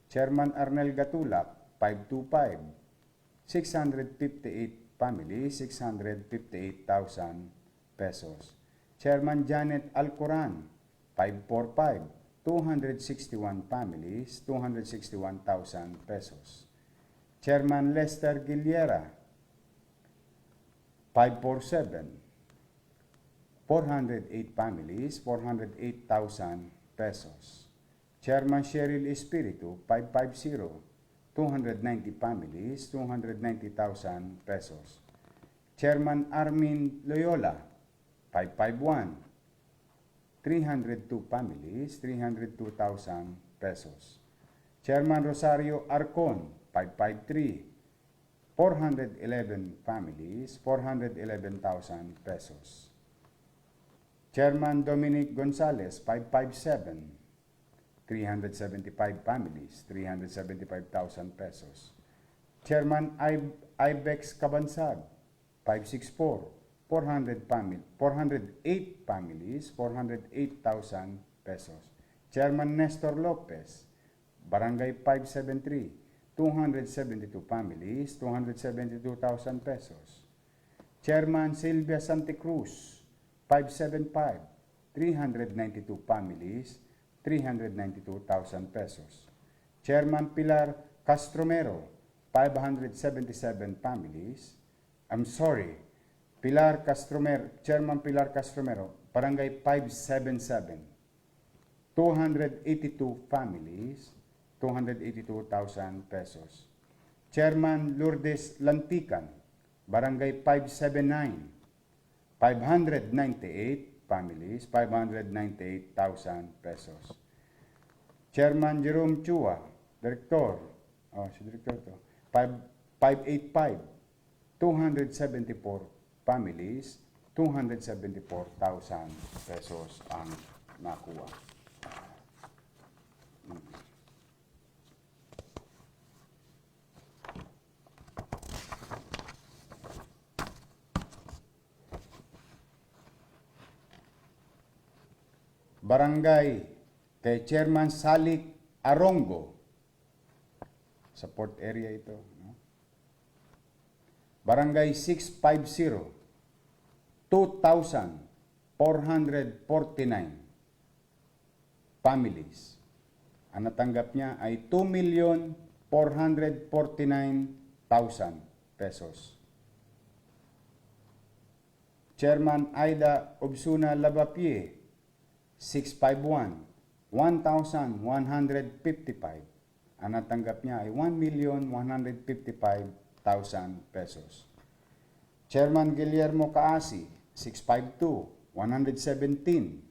Chairman Arnel Gatulak, 525, 658 families, 658,000 pesos. Chairman Janet Alcoran, 545, 261 families, 261,000 pesos. Chairman Lester Giliera, 547, 408 families, 408,000 pesos. Chairman Cheryl Espiritu, 550, 290 families, 290,000 pesos. Chairman Armin Loyola, 551, 302 families, 302,000 pesos. Chairman Rosario Arcon, 553, 411 families, 411,000 pesos. Chairman Dominic Gonzalez, 557, 375 families, 375,000 pesos. Chairman Ibex Cabansag, 564, 408 families, 408,000 pesos. Chairman Nestor Lopez, Barangay 573, 272 families, 272,000 pesos. Chairman Silvia Santa Cruz, 575, 392 families, 392,000 pesos. Chairman Pilar Castromero, 577 families. Pilar Castromero, Chairman Pilar Castromero, Barangay 577, 282 families, 282,000 pesos. Chairman Lourdes Lantican, Barangay 579, 598 families, 598,000 pesos. Chairman Jerome Chua, Director, si Director to, 585, 274 families, 274,000 pesos ang nakuha. Barangay kay Chairman Salik Arongo. Sa port area ito. No? Barangay 650, 2,449 families. Ang natanggap niya ay 2,449,000 pesos. Chairman Aida Obsuna Labapie, 651, 1,155. Ang natanggap niya ay 1,155,000 pesos. Chairman Guillermo Caasi, 652, 117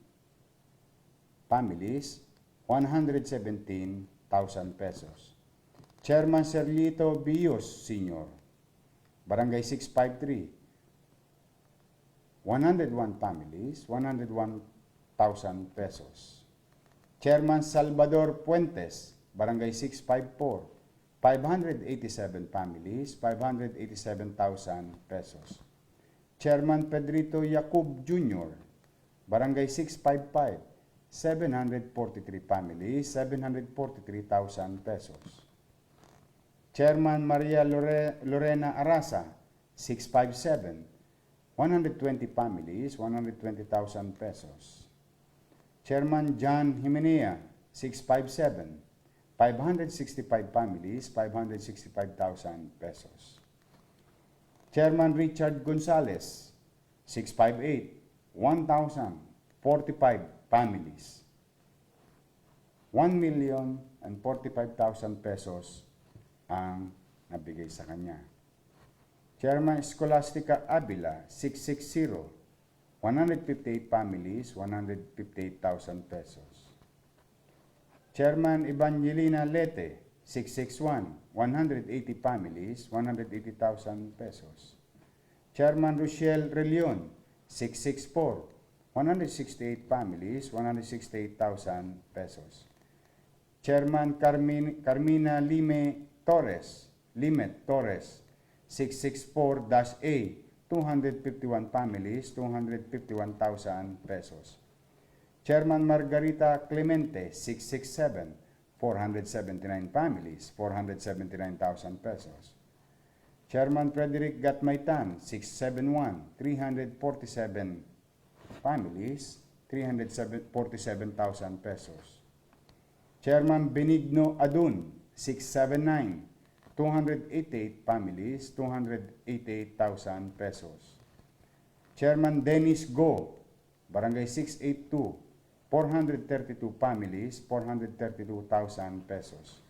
families, 117,000 pesos. Chairman Serlito Bios Sr., Barangay 653, 101 families, 101,000 pesos. Chairman Salvador Puentes, Barangay 654, 587 families, 587,000 pesos. Chairman Pedrito Yacub Jr., Barangay 655, 743 families, 743,000 pesos. Chairman Maria Lorena Arasa, 657, 120 families, 120,000 pesos. Chairman John Jimenea, 657, 565 families, 565,000 pesos. Chairman Richard Gonzalez, 658, 1,045 families, 1,045,000 pesos ang nabigay sa kanya. Chairman Scholastica Avila, 660, 158 families, 158,000 pesos. Chairman Evangelina Lete, 661, 180 families, 180,000 pesos. Chairman Rochelle Relion, 664, 168 families, 168,000 pesos. Chairman Carmina Limet Torres, 664-A, 251 families, 251,000 pesos. Chairman Margarita Clemente, 667, 479 families, 479,000 pesos. Chairman Frederick Gatmaitan, 671, 347 families, 347,000 pesos. Chairman Benigno Adun, 679, 288 families, 288,000 pesos. Chairman Dennis Go, Barangay 682, 432 families, 432,000 pesos.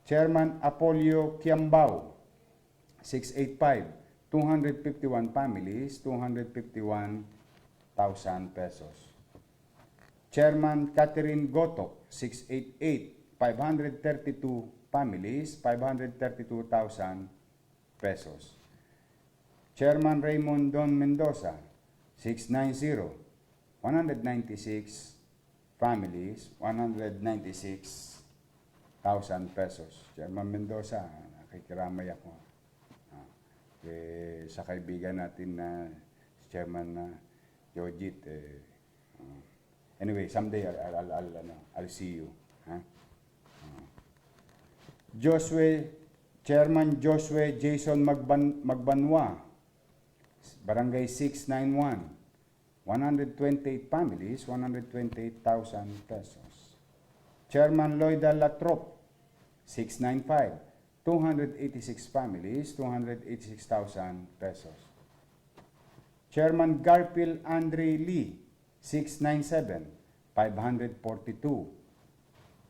Chairman Apolio Kiambao, 685, 251 families, 251,000 pesos. Chairman Catherine Gotok, 688, 532 families, 532,000 pesos. Chairman Raymond Don Mendoza, 690, 196 families, 196,000 pesos. Chairman Mendoza, nakikiramay ako. Sa kaibigan natin na si Chairman Jojit. Anyway, someday I'll see you. Chairman Josue Jason Magbanwa, Barangay 691, 128 families, 128,000 pesos. Chairman Loida Latrop, 695, 286 families, 286,000 pesos. Chairman Garfield Andre Lee, 697, 542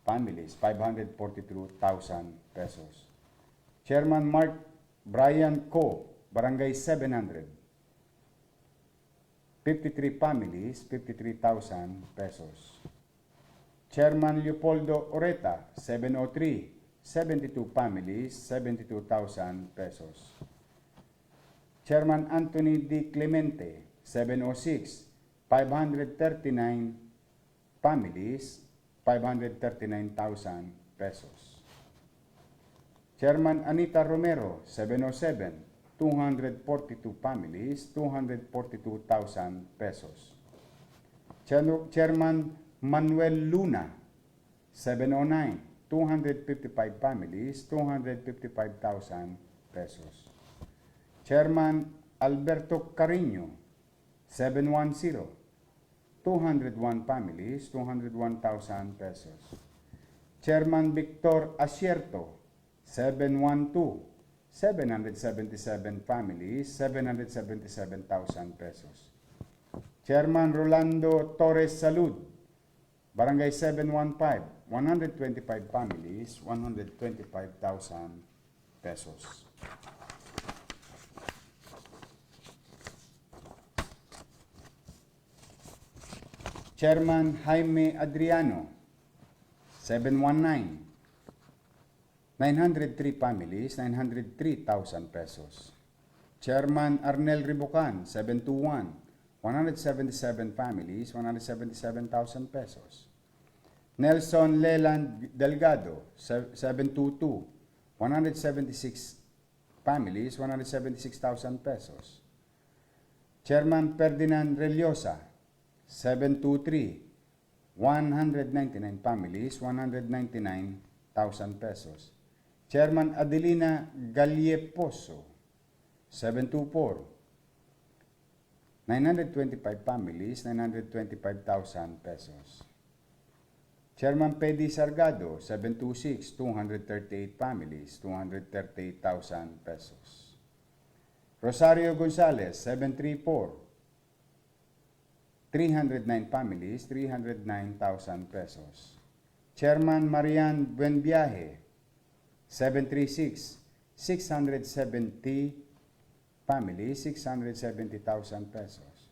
families, 542,000 pesos. Chairman Mark Brian Co, Barangay 700, 53 families, 53,000 pesos. Chairman Leopoldo Oreta, 703, 72 families, 72,000 pesos. Chairman Anthony D. Clemente, 706, 539 families, 539,000 pesos. Chairman Anita Romero, 707, 242 families, 242,000 pesos. Chairman Manuel Luna, 709, 255 families, 255,000 pesos. Chairman Alberto Carino, 710, 201 families, 201,000 pesos. Chairman Victor Asierto, 712, 777 families, 777,000 pesos. Chairman Rolando Torres Salud, Barangay 715, 125 families, 125,000 pesos. Chairman Jaime Adriano, 719, 903 families, 903,000 pesos. Chairman Arnel Ribucan, 721, 177 families, 177,000 pesos. Nelson Leland Delgado, 722, 176 families, 176,000 pesos. Chairman Ferdinand Reliosa, 723, 199 families, 199,000 pesos. Chairman Adelina Galieposo, 724, 925 families, 925,000 pesos. Chairman Pedi Sargado, 726, 238 families, 238,000 pesos. Rosario Gonzalez, 734, 309 families, 309,000 pesos. Chairman Marian Buenviaje, 736, 670 families, 670,000 pesos.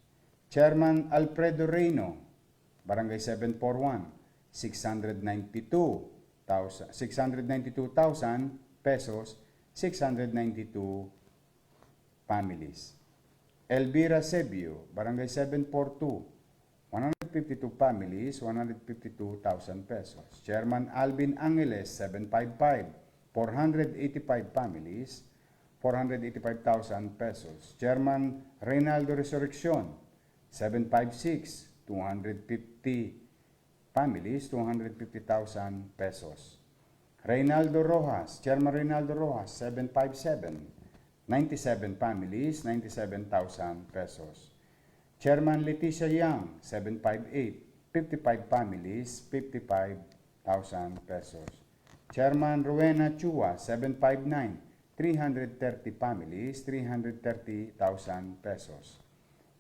Chairman Alfredo Reyno, Barangay 741, 692,000 pesos, 692 families. Elvira Sebio, Barangay 742, 152 families, 152,000 pesos. Chairman Alvin Angeles, 755, 485 families, 485,000 pesos. Chairman Reynaldo Resurrección, 756, 250 families, 250,000 pesos. Reynaldo Rojas, Chairman Reynaldo Rojas, 757, 97 families, 97,000 pesos. Chairman Leticia Yang, 758, 55 families, 55,000 pesos. Chairman Rowena Chua, 759, 330 families, 330,000 pesos.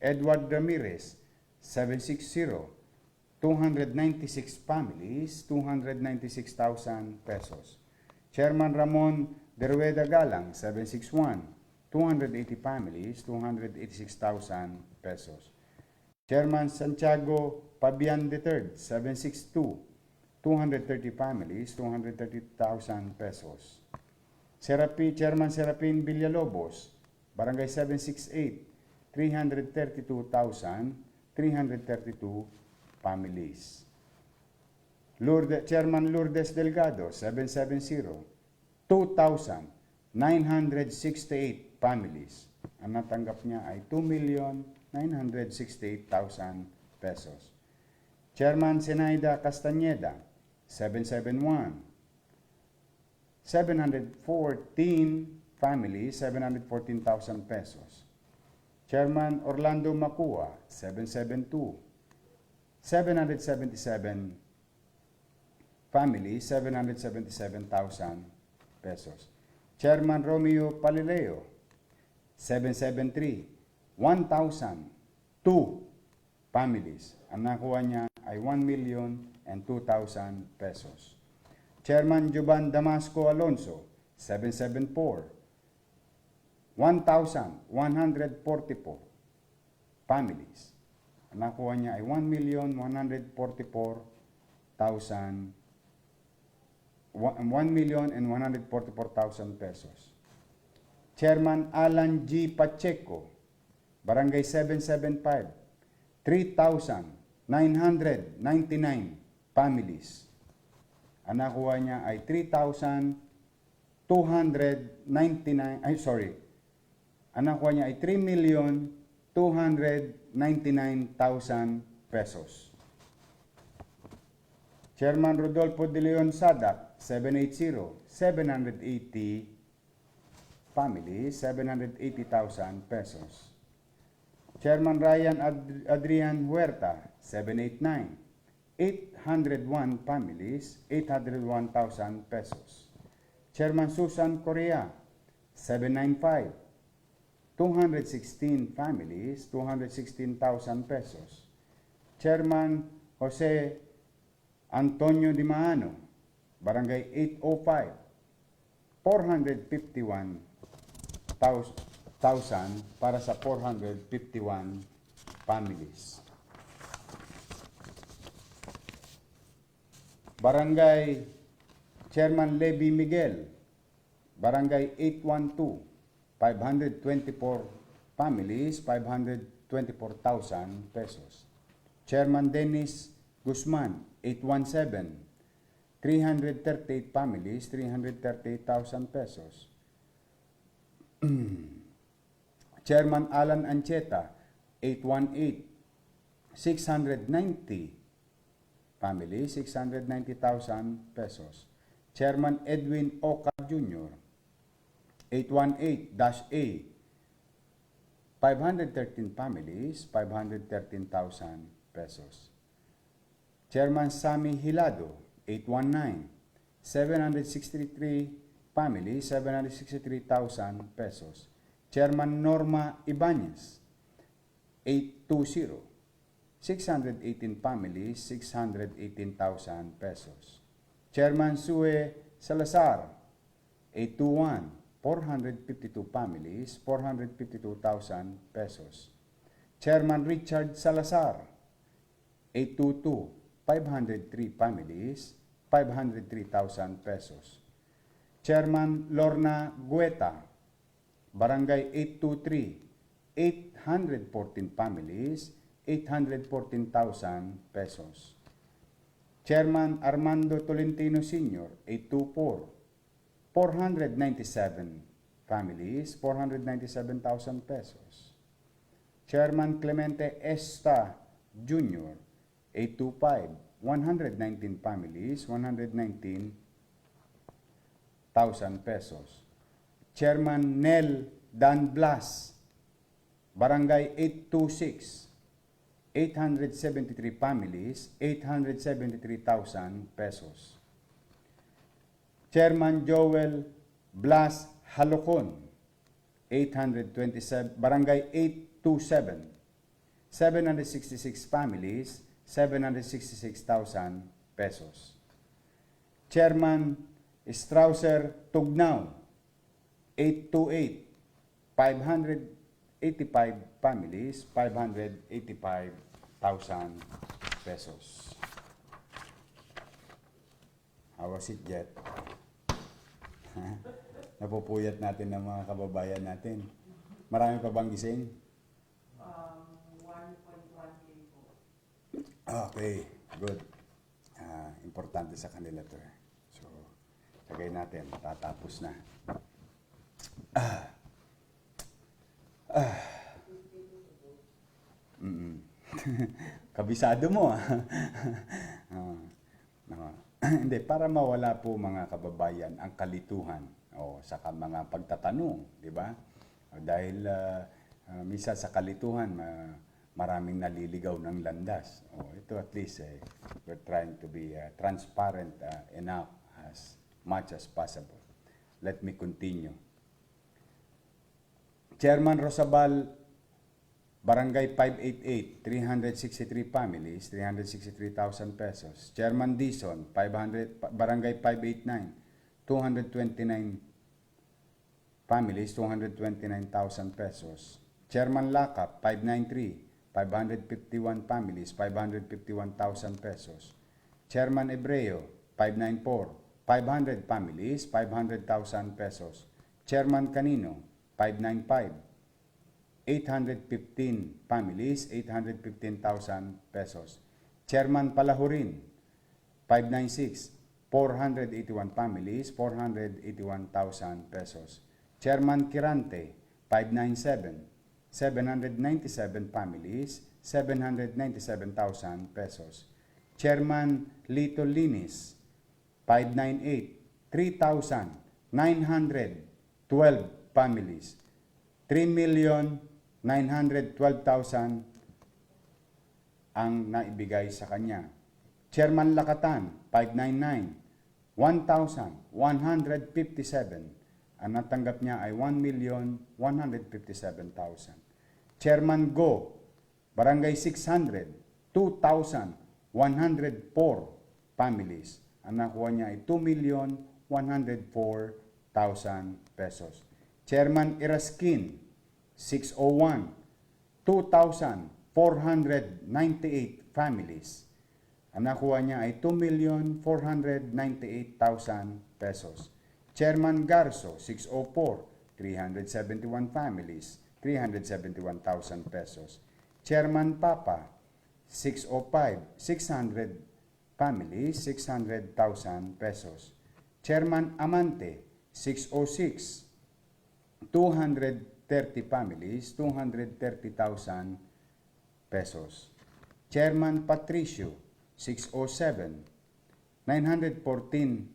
Edward Ramirez, 760, 296 families, 296,000 pesos. Chairman Ramon Derueda Galang, 761, 280 families, 286,000 pesos. Chairman Santiago Pabian III, 762, 230 families, 230,000 pesos. Chairman Serapin Villalobos, Barangay 768, 332,332 families. Chairman Lourdes Delgado, 770, 2,968 families. Ang natanggap niya ay 2,968,000 pesos. Chairman Zenaida Castañeda, 771, 714 families, 714,000 pesos. Chairman Orlando Macua, 772, 777 families, 777,000 pesos. Chairman Romeo Palileo, 773, 1,002 families. Ang nakuha niya ay 1,002,000 pesos. Chairman Juban Damasco Alonso, 774, 1,144 families. Ang nakuha niya ay 1,144,000 pesos. Chairman Alan G. Pacheco, Barangay 775, 3,999 families. Ang nakuha niya ay 3,299, ang nakuha niya ay 3,299,000 pesos. Chairman Rodolfo De Leon Sadak, 780, 780 families, 780,000 pesos. Chairman Ryan Adrian Huerta, 789, 801 families, 801,000 pesos. Chairman Susan Correa, 795, 216 families, 216,000 pesos. Chairman Jose Antonio Di Maano, Barangay 805, 451,000 para sa 451 families. Barangay Chairman Levy Miguel, Barangay 812, 524 families, 524,000 pesos. Chairman Dennis Guzman, 817, 338 families, 338,000 pesos. Chairman Alan Ancheta, 818, 690 families, 690,000 pesos. Chairman Edwin Oka Jr., 818-A, 513 families, 513,000 pesos. Chairman Sammy Hilado, 819, 763 families, 763,000 pesos. Chairman Norma Ibanez, 820, 618 families, 618,000 pesos. Chairman Sue Salazar, 821, 452 families, 452,000 pesos. Chairman Richard Salazar, 822, 503 families, 503,000 pesos. Chairman Lorna Gueta, Barangay 823, 814 families, 814,000 pesos. Chairman Armando Tolentino Sr., 824, 497 families, 497,000 pesos. Chairman Clemente Esta Jr., 825, 119 families, 119,000 pesos. Chairman Nel Dan Blas, Barangay 826, 873 families, 873,000 pesos. Chairman Joel Blas Halocon, 827, Barangay 827, 766 families, 766,000 pesos. Chairman Strausser Tugnaw, 828, 585 families, 585,000 pesos. How was it, Jet? Napupuyat natin ng mga kababayan natin. Marami pa bang gising? 1.1K po. Okay, good. Importante sa kanila to. So, lagay natin. Tatapos na. Kabisado mo. Hindi, para mawala po mga kababayan ang kalituhan o saka mga pagtatanong, di ba? Dahil misa sa kalituhan, maraming naliligaw ng landas. Ito at least, we're trying to be transparent enough as much as possible. Let me continue. Chairman Rosabal, Barangay 588, 363 families, 363,000 pesos. Chairman Dison, Barangay 589, 229 families, 229,000 pesos. Chairman Lakap, 593, 551 families, 551,000 pesos. Chairman Ebreo, 594, 500 families, 500,000 pesos. Chairman Canino, 595, 815 families, 815,000 pesos. Chairman Palahurin, 596, 481 families, 481,000 pesos. Chairman Kirante, 597, 797 families, 797,000 pesos. Chairman Lito Linis, 598, 3,912 families. 3,912,000 ang naibigay sa kanya. Chairman Lakatan, 599, 1,157. Ang natanggap niya ay 1,157,000. Chairman Go, Barangay 600, 2,104 families. Ang nakuha niya ay 2,104,000 pesos. Chairman Iraskin, 601, 2,498 families. Ang nakuha niya ay 2,498,000 pesos. Chairman Garso, 604, 371 families, 371,000 pesos. Chairman Papa, 605, 600 families, 600,000 pesos. Chairman Amante, 606, 230 families, 230,000 pesos. Chairman Patricio, 607, 914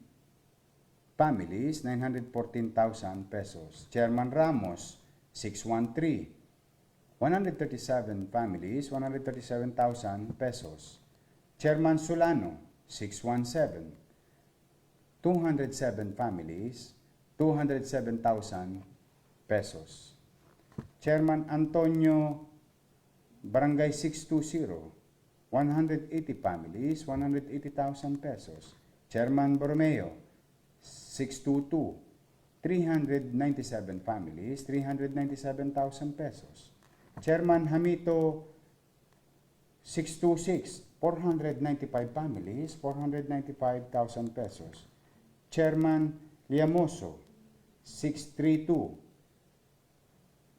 families, 914,000 pesos. Chairman Ramos, 613, 137 families, 137,000 pesos. Chairman Solano, 617, 207 families, 207,000 pesos. Chairman Antonio, Barangay 620, 180 families, 180,000 pesos. Chairman Borromeo, 622, 397 families, 397,000 pesos. Chairman Hamito, 626, 495 families, 495,000 pesos. Chairman Liamoso, 632,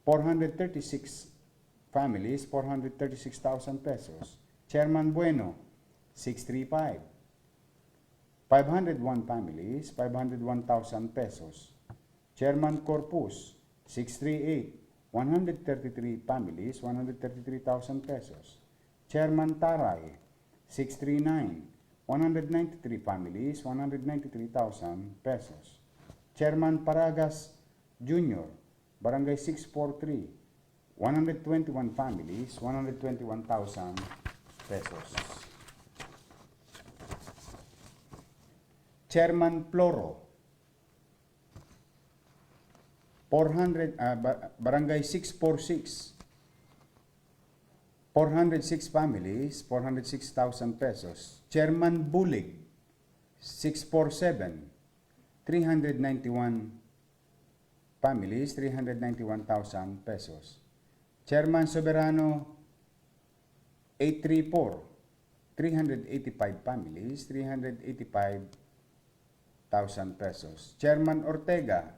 436 families, 436,000 pesos. Chairman Bueno, 635, 501 families, 501,000 pesos. Chairman Corpus, 638, 133 families, 133,000 pesos. Chairman Taray, 639, 193 families, 193,000 pesos. Chairman Paragas Jr., Barangay 643, 121 families, 121,000 pesos. Chairman Ploro, 400, Barangay 646, 406 families, 406,000 pesos. Chairman Bulig, 647, 391 families, 391,000 pesos. Chairman Soberano, 834, 385 families, 385,000 pesos. Chairman Ortega,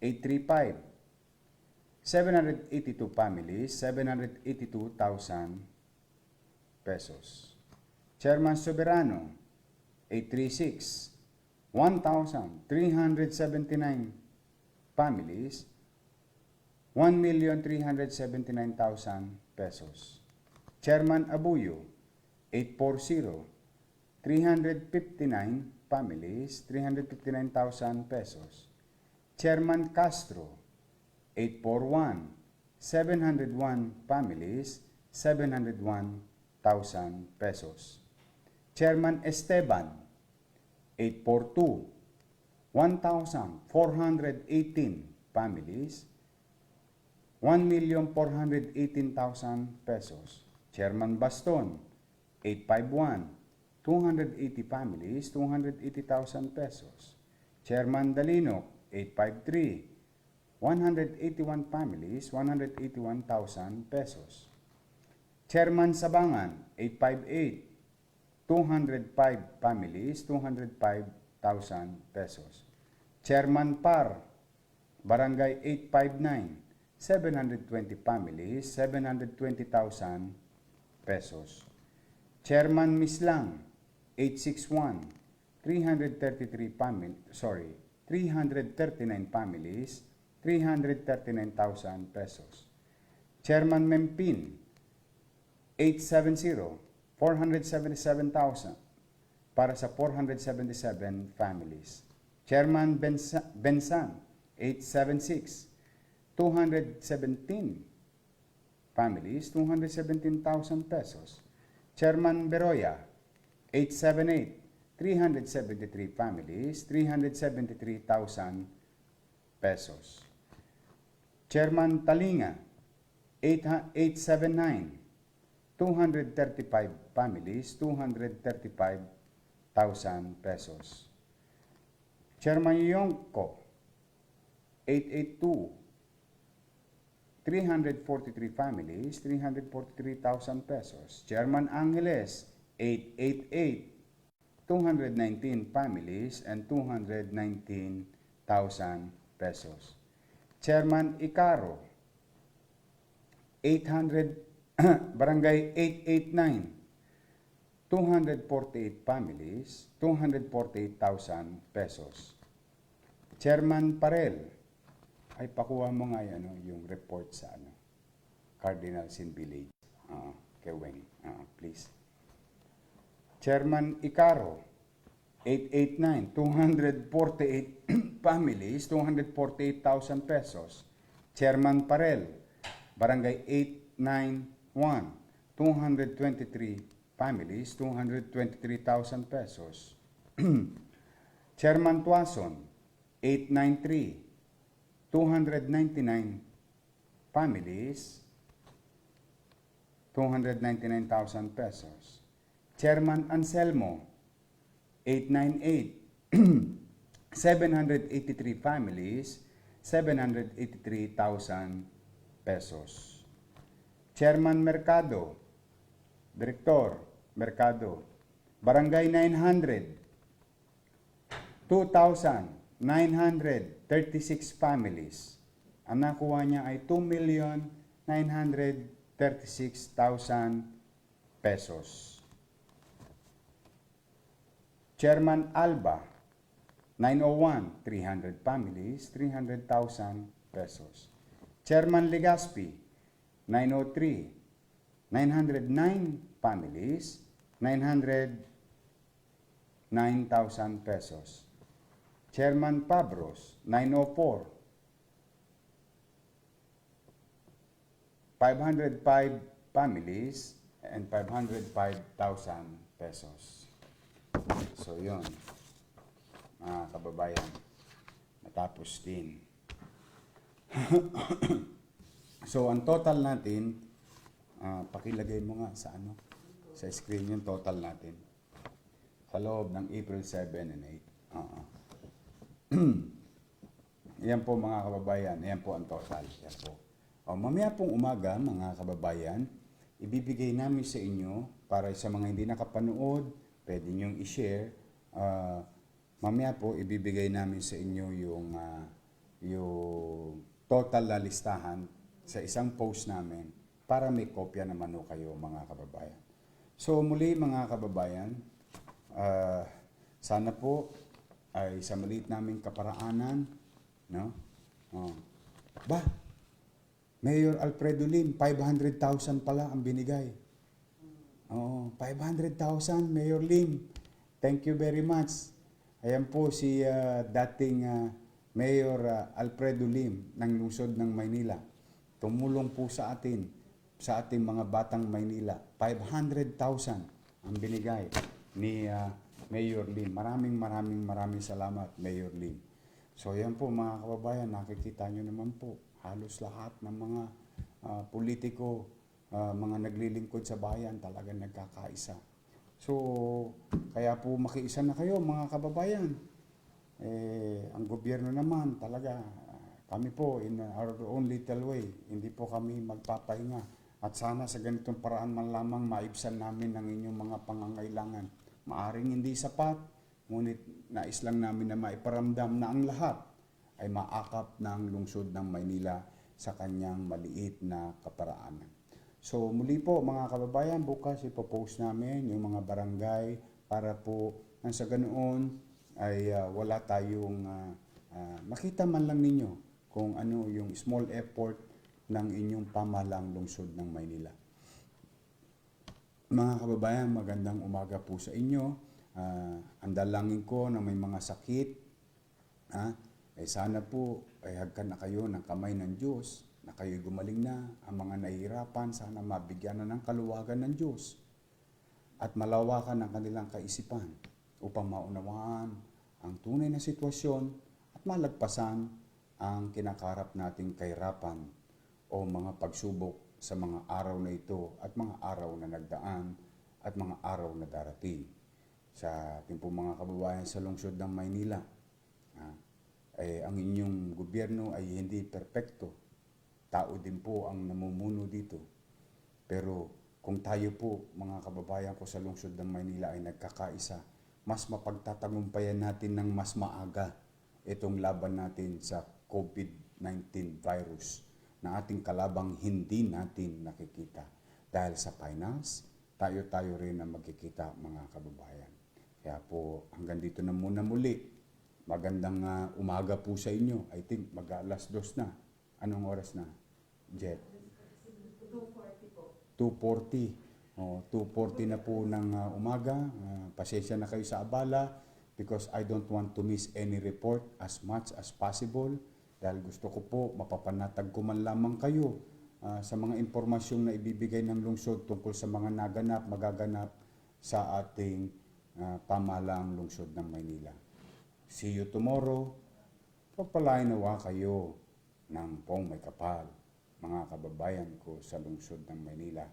835, 782 families, 782,000 pesos. Chairman Soberano, 836, 1,379 families, 1,379,000 pesos. Chairman Abuyo, 840, 359 families, 359,000 pesos. Chairman Castro, 841, 701 families, 701,000 pesos. Chairman Esteban, 842, 1,418 families, 1,418,000 pesos. Chairman Baston, 851, 280 families, 280,000 pesos. Chairman Dalino, 853, 181 families, 181,000 pesos. Chairman Sabangan, 858, 205 families, 205,000 pesos. Chairman Par, Barangay 859, 720 families, 720,000 pesos. Chairman Mislang, 861, 339 families, 339,000 pesos. Chairman Mempin, 870, 477,000 para sa 477 families. Chairman Bensan, 876. 217 families, 217,000 pesos. Chairman Beroya, 878. 373 families, 373,000 pesos. Chairman Talinga, 879. 235 families, 235,000 pesos. Chairman Yongko, 882. 343 families, 343,000 pesos. Chairman Angeles, 888. 219 families and 219,000 pesos. Chairman Icaro, 800, Barangay 889, 248 families, 248,000 pesos. Chairman Parel, ay pakuha mo nga yung report sa Cardinal Sin Village. Kay Weng, please. Chairman Icaro, 889, 248 families, 248,000 pesos. Chairman Parel, Barangay 891, 223 families, 223,000 pesos. Chairman Tuason, 893, 299 families, 299,000 pesos. Chairman Anselmo, 898, 783 families, 783,000 pesos. Chairman Mercado, Direktor Mercado, Barangay 900, 2,936 families. Ang nakuha niya ay 2,936,000 pesos. Chairman Alba, 901, 300 families, 300,000 pesos. Chairman Legazpi, 903, 909 families, 909,000 pesos. Chairman Pabros, 904, 505 families and 505,000 pesos. So yun, mga kababayan, natapos din. So ang total natin, pakilagay mo nga sa sa screen yung total natin. Sa loob ng April 7 and 8. Yan po mga kababayan, yan po ang total. Yan po. Mamaya pong umaga mga kababayan, ibibigay namin sa inyo para sa mga hindi nakapanood, pwede niyong i-share. Mamaya po, ibibigay namin sa inyo yung total na listahan sa isang post namin para may kopya naman o kayo mga kababayan. So muli mga kababayan, sana po ay sa maliit naming kaparaanan, no? Mayor Alfredo Lim, 500,000 pala ang binigay. 500,000, Mayor Lim. Thank you very much. Ayan po si dating Mayor Alfredo Lim ng lungsod ng Maynila. Tumulong po sa atin, sa ating mga batang Maynila. 500,000 ang binigay ni Mayor Lim. Maraming salamat, Mayor Lim. So yan po mga kababayan, nakikita nyo naman po, halos lahat ng mga politiko, mga naglilingkod sa bayan talagang nagkakaisa. So, kaya po makiisa na kayo mga kababayan. Ang gobyerno naman talaga, kami po in our own little way, hindi po kami magpapahinga. At sana sa ganitong paraan man lamang maibsan namin ang inyong mga pangangailangan. Maaring hindi sapat, ngunit nais lang namin na maiparamdam na ang lahat ay maakap ng lungsod ng Maynila sa kanyang maliit na kaparaanan. So muli po mga kababayan, bukas ipopost namin yung mga barangay para po nang sa ganoon ay wala tayong makita man lang ninyo kung ano yung small effort ng inyong pamahalang lungsod ng Maynila. Mga kababayan, magandang umaga po sa inyo. Ang dalangin ko na may mga sakit, sana po ay hagkan na kayo ng kamay ng Diyos, na kayo'y gumaling na. Ang mga nahihirapan, sana mabigyan na ng kaluwagan ng Diyos at malawakan ang kanilang kaisipan upang maunawaan ang tunay na sitwasyon at malagpasan ang kinakarap nating kahirapan o mga pagsubok sa mga araw na ito at mga araw na nagdaan at mga araw na darating. Sa ating po mga kababayan sa lungsod ng Maynila, ang inyong gobyerno ay hindi perpekto. Tao din po ang namumuno dito. Pero kung tayo po, mga kababayan ko sa lungsod ng Maynila ay nagkakaisa, mas mapagtatagumpayan natin ng mas maaga itong laban natin sa COVID-19 virus na ating kalabang hindi natin nakikita. Dahil sa finance, tayo-tayo rin ang magkikita, mga kababayan. Kaya po, hanggang dito na muna muli. Magandang umaga po sa inyo. I think mag-alas 2 na. Anong oras na, Jet? 2:40 po. 2:40. 2:40 na po ng umaga. Pasensya na kayo sa abala because I don't want to miss any report as much as possible. Dahil gusto ko po, mapapanatag ko man lamang kayo sa mga impormasyong na ibibigay ng lungsod tungkol sa mga naganap, magaganap sa ating pamahalaang lungsod ng Maynila. See you tomorrow. Pagpalain nawa kayo ng pong may kapal, mga kababayan ko sa lungsod ng Maynila.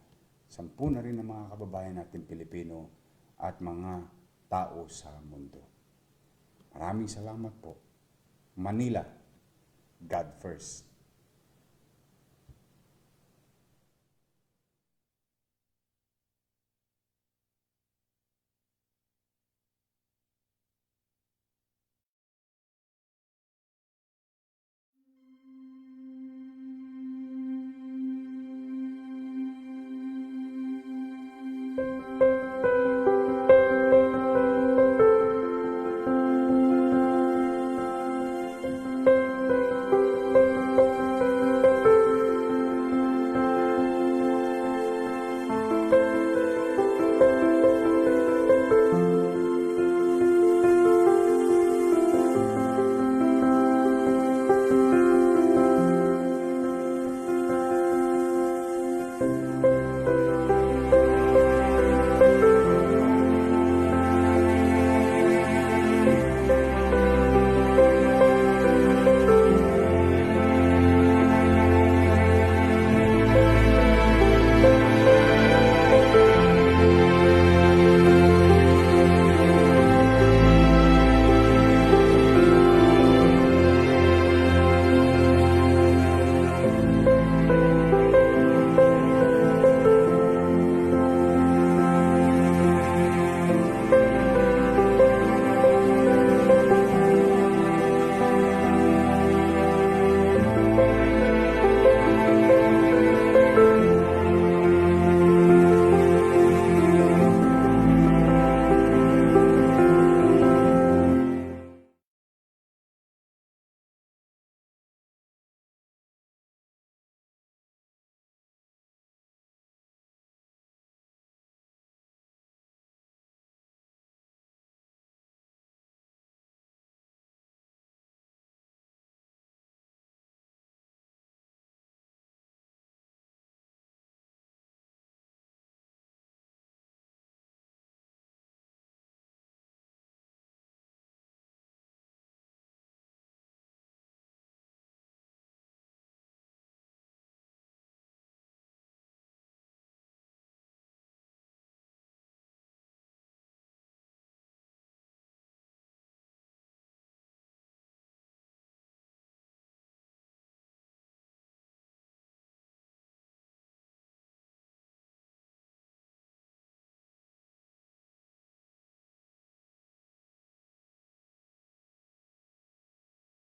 10 na rin ang mga kababayan natin Pilipino at mga tao sa mundo. Maraming salamat po. Manila, God first.